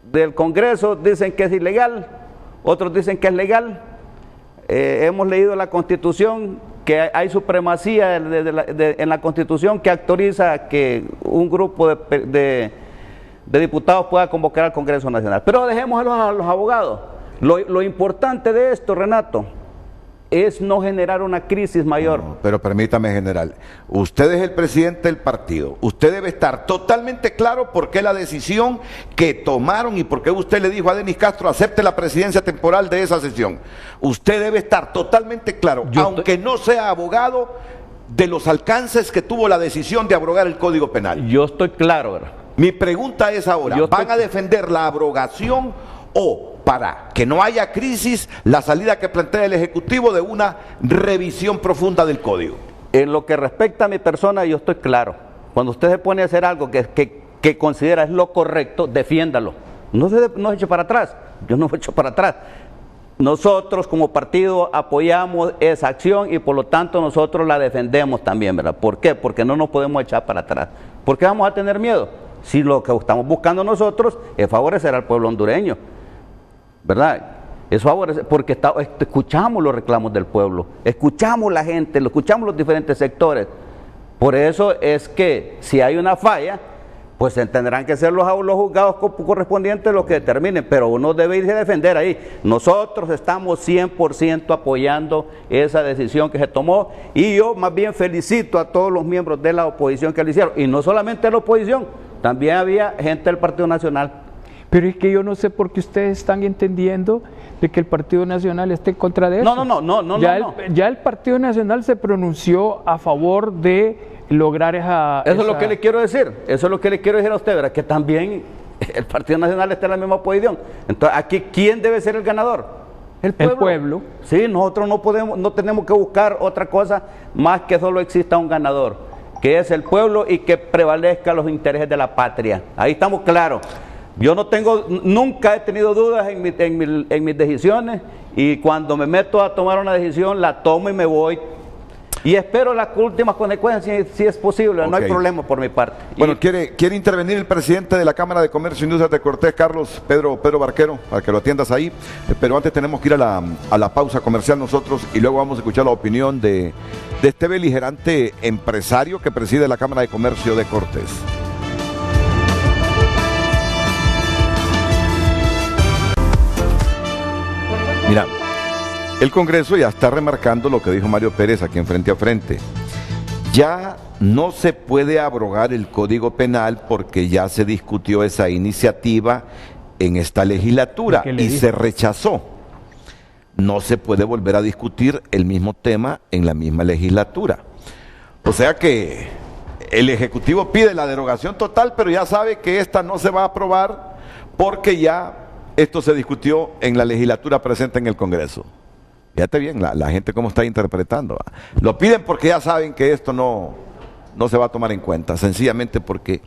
Speaker 8: del Congreso dicen que es ilegal, otros dicen que es legal. Hemos leído la Constitución, que hay supremacía en la Constitución que autoriza que un grupo de diputados pueda convocar al Congreso Nacional. Pero dejémoslo a los abogados. Lo importante de esto, Renato, es no generar una crisis mayor.
Speaker 2: No, pero permítame, general, usted es el presidente del partido, usted debe estar totalmente claro por qué la decisión que tomaron y por qué usted le dijo a Denis Castro acepte la presidencia temporal de esa sesión. Usted debe estar totalmente claro, aunque no sea abogado, de los alcances que tuvo la decisión de abrogar el Código Penal.
Speaker 8: Yo estoy claro, ¿verdad?
Speaker 2: Mi pregunta es ahora, ¿van a defender la abrogación o, para que no haya crisis, la salida que plantea el Ejecutivo de una revisión profunda del Código?
Speaker 8: En lo que respecta a mi persona, yo estoy claro. Cuando usted se pone a hacer algo que considera es lo correcto, defiéndalo. No se eche para atrás. Yo no me echo para atrás. Nosotros como partido apoyamos esa acción y por lo tanto nosotros la defendemos también, ¿verdad? ¿Por qué? Porque no nos podemos echar para atrás. ¿Por qué vamos a tener miedo? Si lo que estamos buscando nosotros es favorecer al pueblo hondureño, ¿verdad? Eso favorece, porque escuchamos los reclamos del pueblo, escuchamos la gente, escuchamos los diferentes sectores. Por eso es que si hay una falla, pues tendrán que ser los juzgados correspondientes los que determinen, pero uno debe irse a defender ahí. Nosotros estamos 100% apoyando esa decisión que se tomó y yo más bien felicito a todos los miembros de la oposición que lo hicieron, y no solamente la oposición, también había gente del Partido Nacional.
Speaker 7: Pero es que yo no sé por qué ustedes están entendiendo de que el Partido Nacional esté en contra de eso.
Speaker 8: No.
Speaker 7: Ya el Partido Nacional se pronunció a favor de lograr esa...
Speaker 8: Eso es lo que le quiero decir, eso es lo que le quiero decir a usted, ¿verdad? Que también el Partido Nacional está en la misma posición. Entonces, aquí, ¿quién debe ser el ganador? El pueblo. Sí, nosotros no tenemos que buscar otra cosa más que solo exista un ganador, que es el pueblo y que prevalezca los intereses de la patria. Ahí estamos claros. Yo nunca he tenido dudas en mis decisiones, y cuando me meto a tomar una decisión, la tomo y me voy. Y espero las últimas consecuencias, si es posible, no hay problema por mi parte.
Speaker 2: Bueno, quiere intervenir el presidente de la Cámara de Comercio e Industrias de Cortés, Carlos Pedro Barquero, para que lo atiendas ahí. Pero antes tenemos que ir a la pausa comercial nosotros, y luego vamos a escuchar la opinión de este beligerante empresario que preside la Cámara de Comercio de Cortés. Mira, el Congreso ya está remarcando lo que dijo Mario Pérez aquí en Frente a Frente. Ya no se puede abrogar el Código Penal porque ya se discutió esa iniciativa en esta legislatura y se rechazó. No se puede volver a discutir el mismo tema en la misma legislatura. O sea que el Ejecutivo pide la derogación total, pero ya sabe que esta no se va a aprobar porque ya esto se discutió en la legislatura presente en el Congreso. Fíjate bien la gente cómo está interpretando. Lo piden porque ya saben que esto no se va a tomar en cuenta, sencillamente porque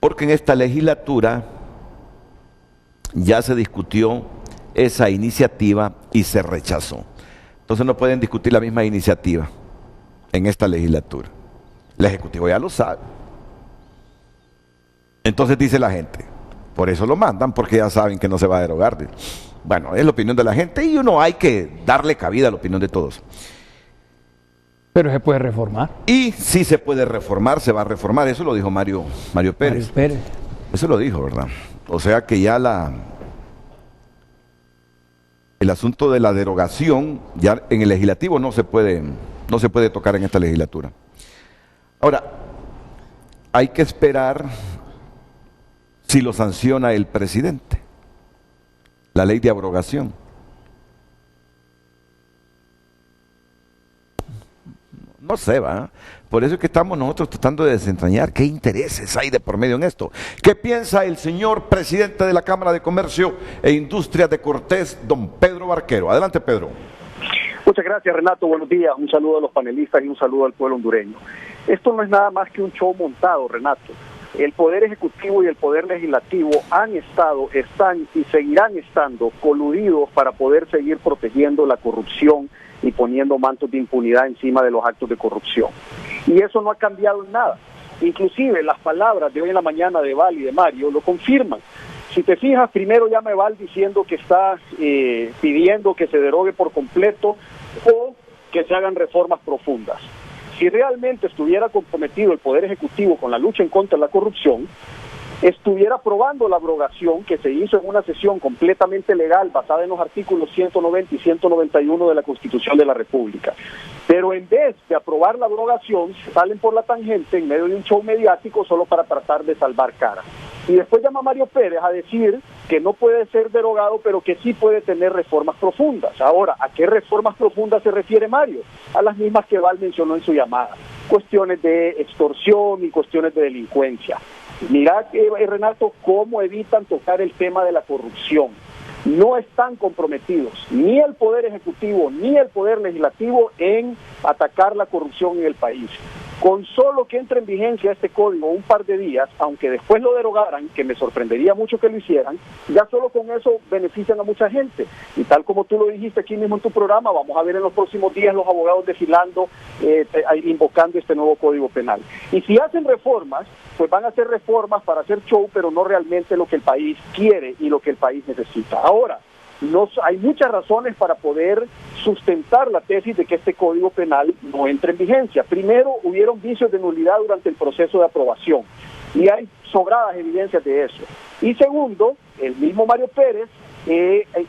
Speaker 2: en esta legislatura ya se discutió esa iniciativa y se rechazó. Entonces no pueden discutir la misma iniciativa en esta legislatura. El Ejecutivo ya lo sabe. Entonces dice la gente, por eso lo mandan, porque ya saben que no se va a derogar. Bueno, es la opinión de la gente y uno hay que darle cabida a la opinión de todos.
Speaker 7: Pero se puede reformar.
Speaker 2: Y si se puede reformar, se va a reformar. Eso lo dijo Mario Pérez. Eso lo dijo, ¿verdad? O sea que ya el asunto de la derogación ya en el legislativo no se puede tocar en esta legislatura. Ahora, hay que esperar si lo sanciona el presidente, la ley de abrogación. No sé, va. Por eso es que estamos nosotros tratando de desentrañar qué intereses hay de por medio en esto. ¿Qué piensa el señor presidente de la Cámara de Comercio e Industrias de Cortés, don Pedro Barquero? Adelante, Pedro.
Speaker 9: Muchas gracias, Renato. Buenos días. Un saludo a los panelistas y un saludo al pueblo hondureño. Esto no es nada más que un show montado, Renato. El Poder Ejecutivo y el Poder Legislativo han estado, están y seguirán estando coludidos para poder seguir protegiendo la corrupción y poniendo mantos de impunidad encima de los actos de corrupción. Y eso no ha cambiado en nada. Inclusive las palabras de hoy en la mañana de Val y de Mario lo confirman. Si te fijas, primero llama Val diciendo que está pidiendo que se derogue por completo o que se hagan reformas profundas. Si realmente estuviera comprometido el Poder Ejecutivo con la lucha en contra de la corrupción, estuviera aprobando la abrogación que se hizo en una sesión completamente legal basada en los artículos 190 y 191 de la Constitución de la República. Pero en vez de aprobar la abrogación, salen por la tangente en medio de un show mediático solo para tratar de salvar cara. Y después llama a Mario Pérez a decir que no puede ser derogado, pero que sí puede tener reformas profundas. Ahora, ¿a qué reformas profundas se refiere Mario? A las mismas que Val mencionó en su llamada. Cuestiones de extorsión y cuestiones de delincuencia. Mirá, Renato, cómo evitan tocar el tema de la corrupción. No están comprometidos ni el Poder Ejecutivo ni el Poder Legislativo en atacar la corrupción en el país. Con solo que entre en vigencia este código un par de días, aunque después lo derogaran, que me sorprendería mucho que lo hicieran, ya solo con eso benefician a mucha gente. Y tal como tú lo dijiste aquí mismo en tu programa, vamos a ver en los próximos días los abogados desfilando, invocando este nuevo Código Penal. Y si hacen reformas, pues van a hacer reformas para hacer show, pero no realmente lo que el país quiere y lo que el país necesita. Ahora, hay muchas razones para poder sustentar la tesis de que este Código Penal no entre en vigencia. Primero, hubieron vicios de nulidad durante el proceso de aprobación y hay sobradas evidencias de eso. Y segundo, el mismo Mario Pérez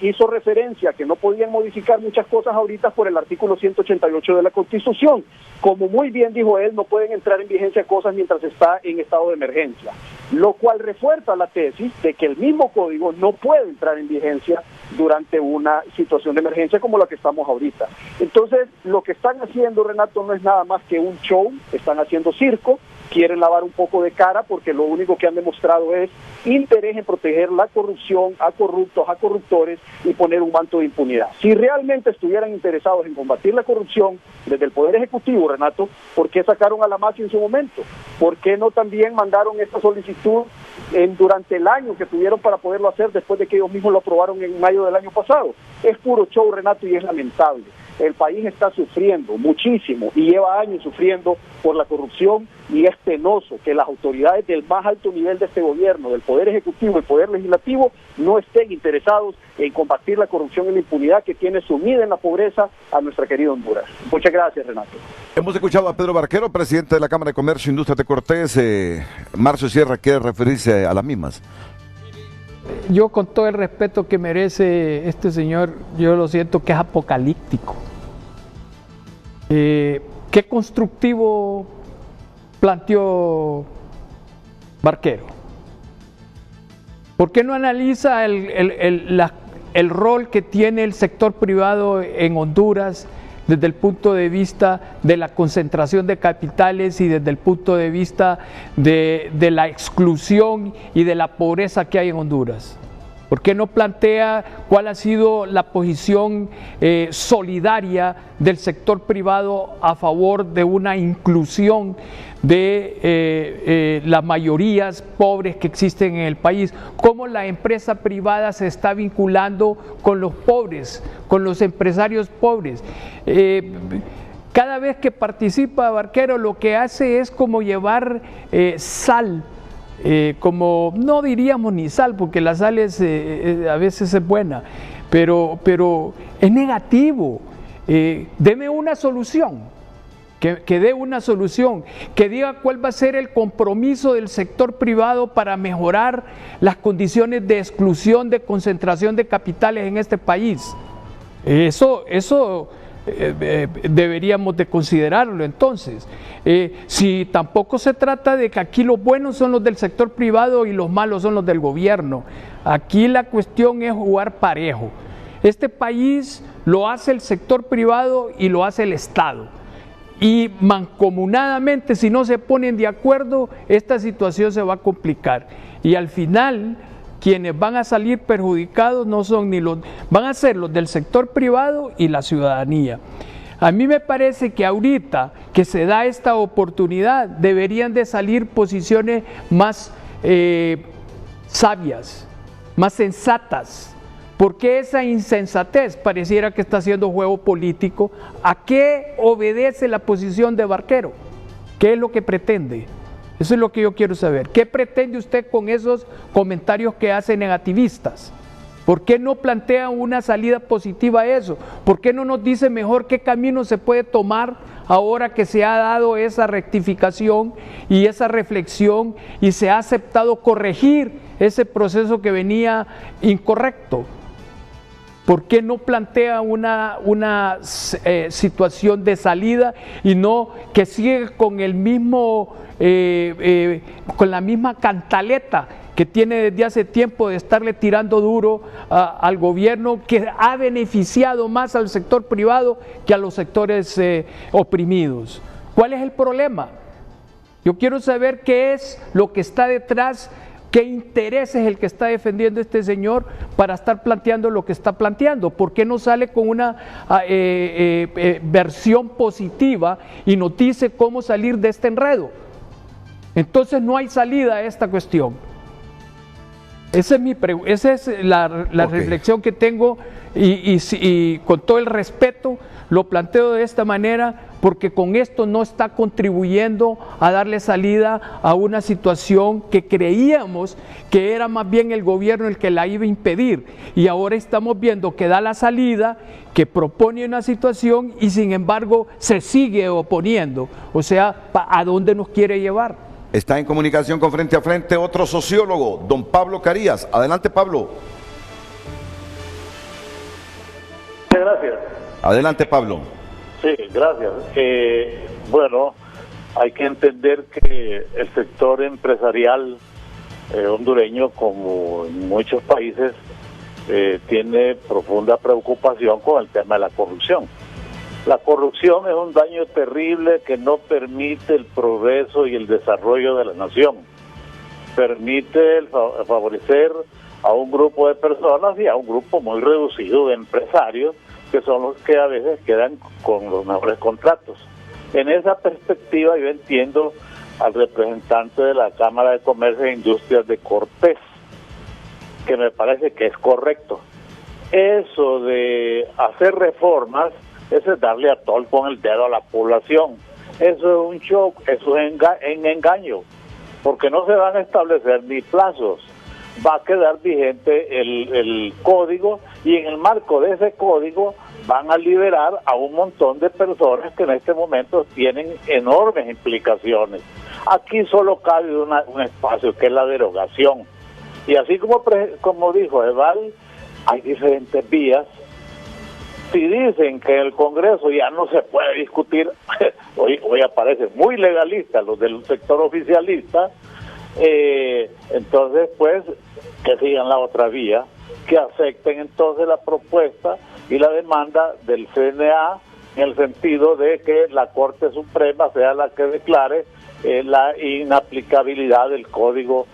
Speaker 9: hizo referencia a que no podían modificar muchas cosas ahorita por el artículo 188 de la Constitución. Como muy bien dijo él, no pueden entrar en vigencia cosas mientras está en estado de emergencia, lo cual refuerza la tesis de que el mismo código no puede entrar en vigencia durante una situación de emergencia como la que estamos ahorita. Entonces, lo que están haciendo, Renato, no es nada más que un show, están haciendo circo, quieren lavar un poco de cara porque lo único que han demostrado es interés en proteger la corrupción, a corruptos, a corruptores y poner un manto de impunidad. Si realmente estuvieran interesados en combatir la corrupción desde el Poder Ejecutivo, Renato, ¿por qué sacaron a la MASI en su momento? ¿Por qué no también mandaron esta solicitud durante el año que tuvieron para poderlo hacer después de que ellos mismos lo aprobaron en mayo del año pasado? Es puro show, Renato, y es lamentable. El país está sufriendo muchísimo y lleva años sufriendo por la corrupción, y es penoso que las autoridades del más alto nivel de este gobierno, del Poder Ejecutivo y Poder Legislativo, no estén interesados en combatir la corrupción y la impunidad que tiene sumida en la pobreza a nuestra querida Honduras. Muchas gracias, Renato.
Speaker 2: Hemos escuchado a Pedro Barquero, presidente de la Cámara de Comercio e Industria de Cortés. Marcio Sierra, ¿quiere referirse a las mismas?
Speaker 7: Yo, con todo el respeto que merece este señor, yo lo siento que es apocalíptico. ¿Qué constructivo planteó Barquero? ¿Por qué no analiza el rol que tiene el sector privado en Honduras desde el punto de vista de la concentración de capitales y desde el punto de vista de la exclusión y de la pobreza que hay en Honduras? ¿Por qué no plantea cuál ha sido la posición solidaria del sector privado a favor de una inclusión de las mayorías pobres que existen en el país? ¿Cómo la empresa privada se está vinculando con los pobres, con los empresarios pobres? Cada vez que participa Barquero, lo que hace es como llevar sal. Como no diríamos ni sal, porque la sal a veces es buena, pero es negativo. Deme una solución, que dé una solución, que diga cuál va a ser el compromiso del sector privado para mejorar las condiciones de exclusión, de concentración de capitales en este país. Eso deberíamos de considerarlo. Entonces, si tampoco se trata de que aquí los buenos son los del sector privado y los malos son los del gobierno, aquí la cuestión es jugar parejo. Este país lo hace el sector privado y lo hace el Estado, y mancomunadamente, si no se ponen de acuerdo, esta situación se va a complicar, y al final quienes van a salir perjudicados no son van a ser los del sector privado y la ciudadanía. A mí me parece que ahorita que se da esta oportunidad deberían de salir posiciones más sabias, más sensatas. ¿Por qué esa insensatez? Pareciera que está haciendo juego político. ¿A qué obedece la posición de Barquero? ¿Qué es lo que pretende? Eso es lo que yo quiero saber. ¿Qué pretende usted con esos comentarios que hace negativistas? ¿Por qué no plantea una salida positiva a eso? ¿Por qué no nos dice mejor qué camino se puede tomar ahora que se ha dado esa rectificación y esa reflexión y se ha aceptado corregir ese proceso que venía incorrecto? ¿Por qué no plantea una situación de salida y no que sigue con el mismo con la misma cantaleta que tiene desde hace tiempo de estarle tirando duro al gobierno, que ha beneficiado más al sector privado que a los sectores oprimidos? ¿Cuál es el problema? Yo quiero saber qué es lo que está detrás. ¿Qué interés es el que está defendiendo este señor para estar planteando lo que está planteando? ¿Por qué no sale con una versión positiva y nos dice cómo salir de este enredo? Entonces no hay salida a esta cuestión. Esa es la reflexión que tengo, y con todo el respeto lo planteo de esta manera, porque con esto no está contribuyendo a darle salida a una situación que creíamos que era más bien el gobierno el que la iba a impedir, y ahora estamos viendo que da la salida, que propone una situación y sin embargo se sigue oponiendo. O sea, ¿a dónde nos quiere llevar?
Speaker 2: Está en comunicación con Frente a Frente otro sociólogo, don Pablo Carías. Adelante, Pablo.
Speaker 10: Muchas gracias.
Speaker 2: Adelante, Pablo.
Speaker 10: Sí, gracias. Bueno, hay que entender que el sector empresarial hondureño, como en muchos países, tiene profunda preocupación con el tema de la corrupción. La corrupción es un daño terrible que no permite el progreso y el desarrollo de la nación. Permite favorecer a un grupo de personas y a un grupo muy reducido de empresarios que son los que a veces quedan con los mejores contratos. En esa perspectiva yo entiendo al representante de la Cámara de Comercio e Industrias de Cortés, que me parece que es correcto. Eso de hacer reformas, eso es darle a tol con el dedo a la población. Eso es un shock, eso es engaño, porque no se van a establecer ni plazos. Va a quedar vigente el código y en el marco de ese código van a liberar a un montón de personas que en este momento tienen enormes implicaciones. Aquí solo cabe un espacio que es la derogación. Y así como dijo Eval, hay diferentes vías. Si dicen que el Congreso ya no se puede discutir, hoy aparecen muy legalistas los del sector oficialista, entonces pues que sigan la otra vía, que acepten entonces la propuesta y la demanda del CNA en el sentido de que la Corte Suprema sea la que declare la inaplicabilidad del Código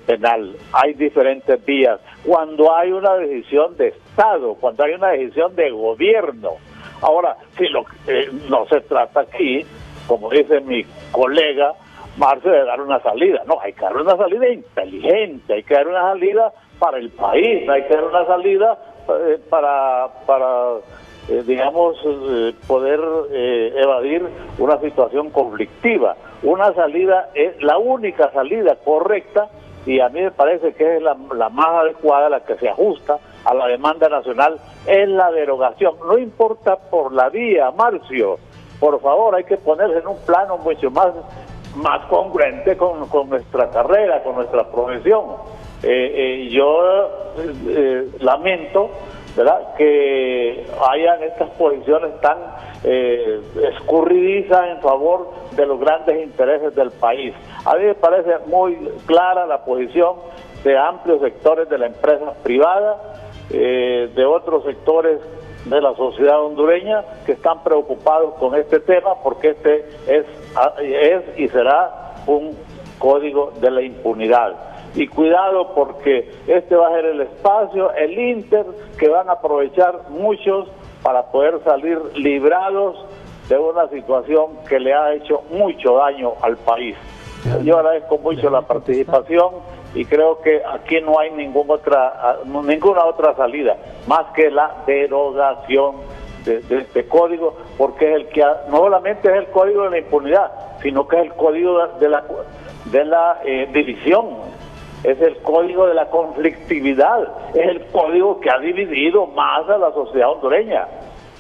Speaker 10: Penal. Hay diferentes vías. Cuando hay una decisión de Estado, cuando hay una decisión de gobierno. Ahora, si no se trata aquí, como dice mi colega Marcio, de dar una salida. No, hay que dar una salida inteligente, hay que dar una salida para el país, hay que dar una salida para poder evadir una situación conflictiva. Una salida es la única salida correcta y a mí me parece que es la más adecuada, la que se ajusta a la demanda nacional, es la derogación. No importa por la vía, Marcio, por favor, hay que ponerse en un plano mucho más congruente con nuestra carrera, con nuestra profesión. Yo lamento, ¿verdad?, que hayan estas posiciones tan escurridizas en favor de los grandes intereses del país. A mí me parece muy clara la posición de amplios sectores de la empresa privada, de otros sectores de la sociedad hondureña que están preocupados con este tema, porque este es y será un código de la impunidad. Y cuidado, porque este va a ser el espacio, el inter, que van a aprovechar muchos para poder salir librados de una situación que le ha hecho mucho daño al país. Yo agradezco mucho la participación y creo que aquí no hay ninguna otra salida más que la derogación de este código, porque es el que no solamente es el código de la impunidad, sino que es el código de la división. Es el código de la conflictividad, es el código que ha dividido más a la sociedad hondureña.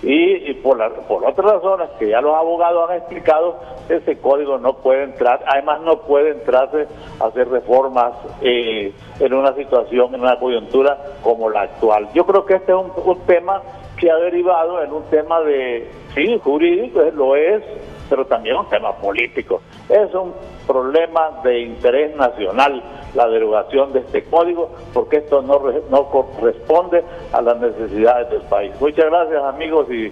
Speaker 10: Y por otras razones que ya los abogados han explicado, ese código no puede entrar, además no puede entrarse a hacer reformas en una situación, en una coyuntura como la actual. Yo creo que este es un tema que ha derivado en un tema jurídico, lo es, pero también un tema político. Es un problema de interés nacional la derogación de este código, porque esto no corresponde a las necesidades del país. Muchas gracias, amigos, y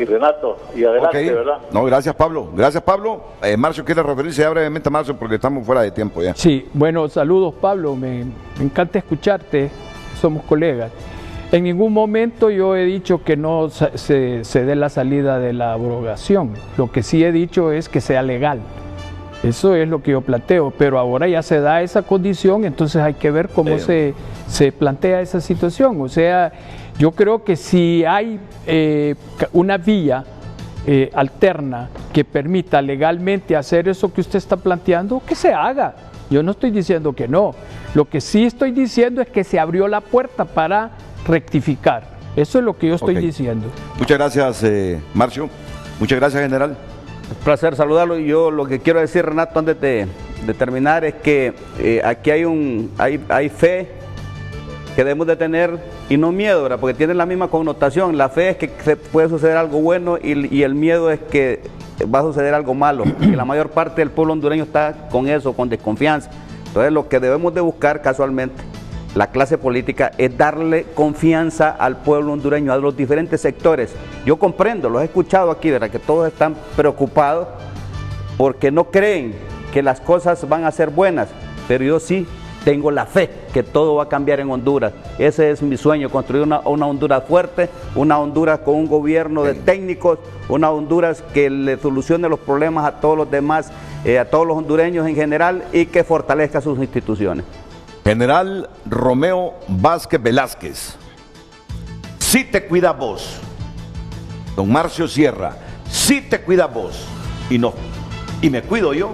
Speaker 10: Renato, y adelante, ¿verdad?
Speaker 2: No, gracias, Pablo. Gracias, Pablo. Marcio, ¿quiere referirse ya brevemente a Marcio? Porque estamos fuera de tiempo ya.
Speaker 7: Sí, bueno, saludos, Pablo. Me encanta escucharte. Somos colegas. En ningún momento yo he dicho que no se dé la salida de la abrogación. Lo que sí he dicho es que sea legal. Eso es lo que yo planteo, pero ahora ya se da esa condición, entonces hay que ver cómo se plantea esa situación. O sea, yo creo que si hay una vía alterna que permita legalmente hacer eso que usted está planteando, que se haga. Yo no estoy diciendo que no. Lo que sí estoy diciendo es que se abrió la puerta para rectificar. Eso es lo que yo estoy diciendo.
Speaker 2: Muchas gracias, Marcio. Muchas gracias, general.
Speaker 8: Un placer saludarlo. Y yo lo que quiero decir, Renato, antes de terminar, es que aquí hay fe que debemos de tener y no miedo, ¿verdad? Porque tienen la misma connotación. La fe es que puede suceder algo bueno y el miedo es que va a suceder algo malo. Y la mayor parte del pueblo hondureño está con eso, con desconfianza. Entonces lo que debemos de buscar casualmente la clase política, es darle confianza al pueblo hondureño, a los diferentes sectores. Yo comprendo, los he escuchado aquí, ¿verdad?, que todos están preocupados porque no creen que las cosas van a ser buenas, pero yo sí tengo la fe que todo va a cambiar en Honduras. Ese es mi sueño, construir una Honduras fuerte, una Honduras con un gobierno de técnicos, una Honduras que le solucione los problemas a todos los demás, a todos los hondureños en general, y que fortalezca sus instituciones.
Speaker 2: General Romeo Vázquez Velázquez, si te cuidas vos. Don Marcio Sierra, si te cuidas vos y me cuido yo,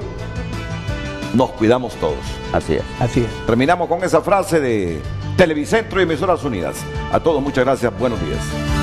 Speaker 2: nos cuidamos todos.
Speaker 8: Así es.
Speaker 7: Así es.
Speaker 2: Terminamos con esa frase de Televicentro y Emisoras Unidas. A todos muchas gracias, buenos días.